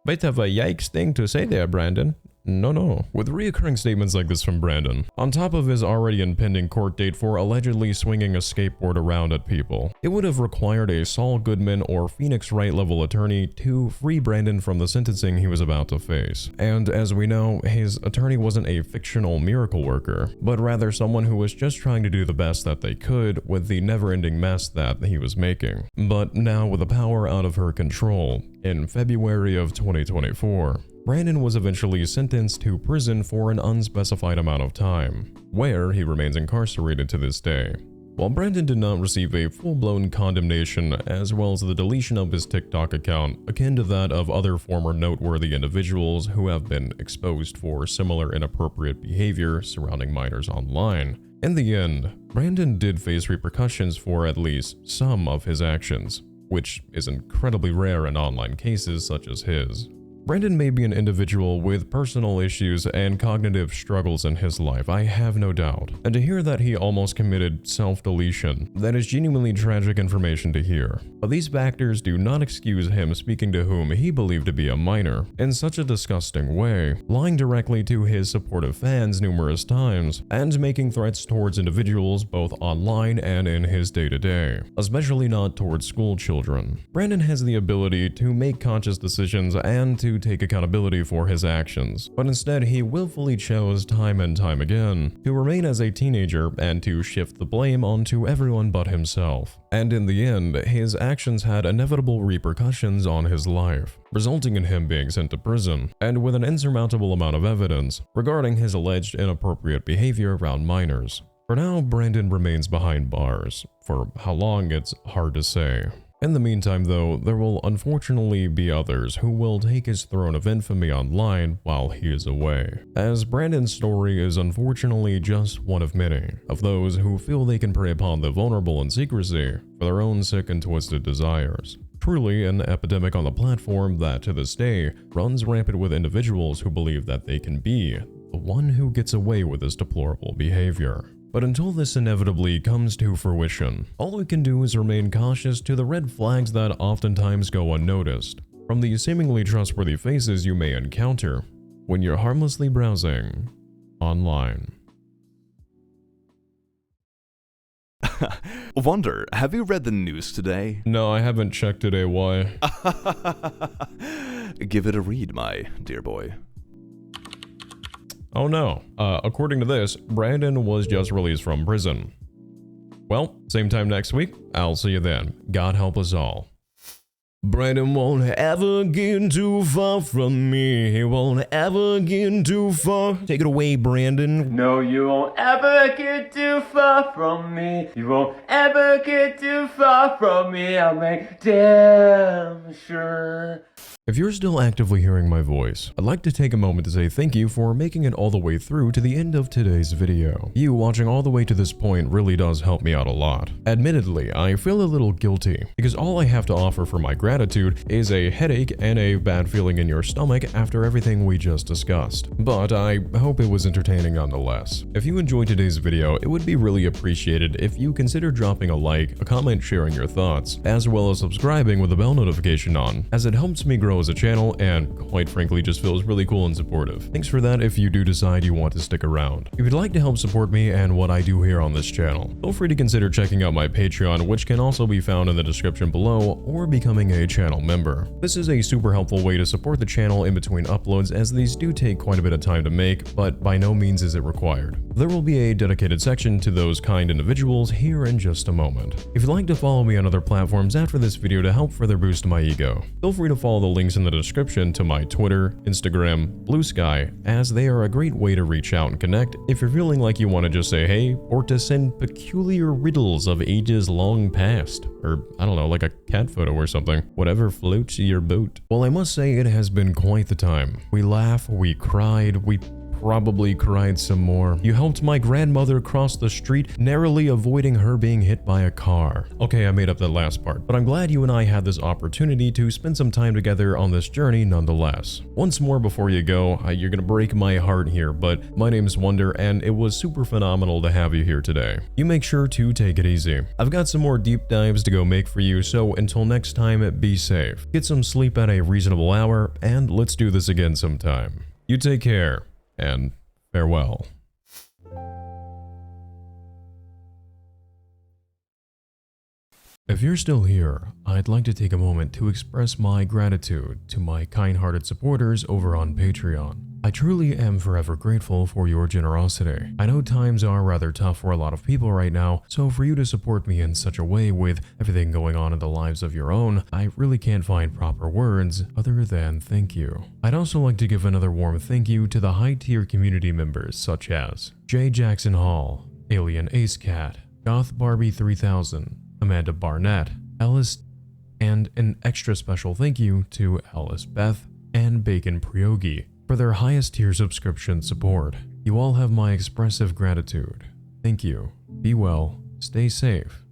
Bit of a yikes thing to say there, Brandon. No. With reoccurring statements like this from Brandon, on top of his already impending court date for allegedly swinging a skateboard around at people, it would have required a Saul Goodman or Phoenix Wright level attorney to free Brandon from the sentencing he was about to face. And as we know, his attorney wasn't a fictional miracle worker, but rather someone who was just trying to do the best that they could with the never-ending mess that he was making. But now with the power out of her control, in February of 2024, Brandon was eventually sentenced to prison for an unspecified amount of time, where he remains incarcerated to this day. While Brandon did not receive a full-blown condemnation as well as the deletion of his TikTok account akin to that of other former noteworthy individuals who have been exposed for similar inappropriate behavior surrounding minors online, in the end, Brandon did face repercussions for at least some of his actions, which is incredibly rare in online cases such as his. Brandon may be an individual with personal issues and cognitive struggles in his life, I have no doubt. And to hear that he almost committed self-deletion, that is genuinely tragic information to hear. But these factors do not excuse him speaking to whom he believed to be a minor in such a disgusting way, lying directly to his supportive fans numerous times, and making threats towards individuals both online and in his day-to-day, especially not towards school children. Brandon has the ability to make conscious decisions and to take accountability for his actions, but instead he willfully chose time and time again to remain as a teenager and to shift the blame onto everyone but himself. And in the end, his actions had inevitable repercussions on his life, resulting in him being sent to prison, and with an insurmountable amount of evidence regarding his alleged inappropriate behavior around minors. For now, Brandon remains behind bars. For how long, it's hard to say. In the meantime though, there will unfortunately be others who will take his throne of infamy online while he is away, as Brandon's story is unfortunately just one of many, of those who feel they can prey upon the vulnerable in secrecy for their own sick and twisted desires. Truly an epidemic on the platform that to this day runs rampant with individuals who believe that they can be the one who gets away with this deplorable behavior. But until this inevitably comes to fruition, all we can do is remain cautious to the red flags that oftentimes go unnoticed, from the seemingly trustworthy faces you may encounter when you're harmlessly browsing online. Wonder, have you read the news today? No, I haven't checked today. Why? Give it a read, my dear boy. Oh no. According to this, Brandon was just released from prison. Well, same time next week. I'll see you then. God help us all. Brandon won't ever get too far from me. He won't ever get too far. Take it away, Brandon. No, you won't ever get too far from me. You won't ever get too far from me. I'll make damn sure. If you're still actively hearing my voice, I'd like to take a moment to say thank you for making it all the way through to the end of today's video. You watching all the way to this point really does help me out a lot. Admittedly, I feel a little guilty because all I have to offer for my gratitude is a headache and a bad feeling in your stomach after everything we just discussed. But I hope it was entertaining nonetheless. If you enjoyed today's video, it would be really appreciated if you consider dropping a like, a comment sharing your thoughts, as well as subscribing with the bell notification on, as it helps me grow as a channel and quite frankly just feels really cool and supportive. Thanks for that if you do decide you want to stick around. If you'd like to help support me and what I do here on this channel, feel free to consider checking out my Patreon, which can also be found in the description below, or becoming a channel member. This is a super helpful way to support the channel in between uploads, as these do take quite a bit of time to make, but by no means is it required. There will be a dedicated section to those kind individuals here in just a moment. If you'd like to follow me on other platforms after this video to help further boost my ego, feel free to follow the links in the description to my Twitter, Instagram, Blue Sky, as they are a great way to reach out and connect if you're feeling like you want to just say hey, or to send peculiar riddles of ages long past, or I don't know, like a cat photo or something, whatever floats your boat. Well, I must say it has been quite the time. We laughed, we cried, we probably cried some more. You helped my grandmother cross the street, narrowly avoiding her being hit by a car. Okay, I made up that last part, but I'm glad you and I had this opportunity to spend some time together on this journey nonetheless. Once more before you go, you're gonna break my heart here, but my name's Wonder and it was super phenomenal to have you here today. You make sure to take it easy. I've got some more deep dives to go make for you, so until next time, be safe. Get some sleep at a reasonable hour, and let's do this again sometime. You take care. And farewell. If you're still here, I'd like to take a moment to express my gratitude to my kind-hearted supporters over on Patreon. I truly am forever grateful for your generosity. I know times are rather tough for a lot of people right now, so for you to support me in such a way with everything going on in the lives of your own, I really can't find proper words other than thank you. I'd also like to give another warm thank you to the high-tier community members such as J. Jackson Hall, Alien Ace Cat, Goth Barbie 3000, Amanda Barnett, Ellis, and an extra special thank you to Alice Beth and Bacon Priogi for their highest tier subscription support. You all have my expressive gratitude. Thank you. Be well, stay safe,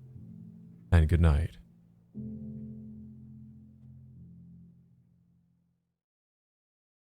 and good night.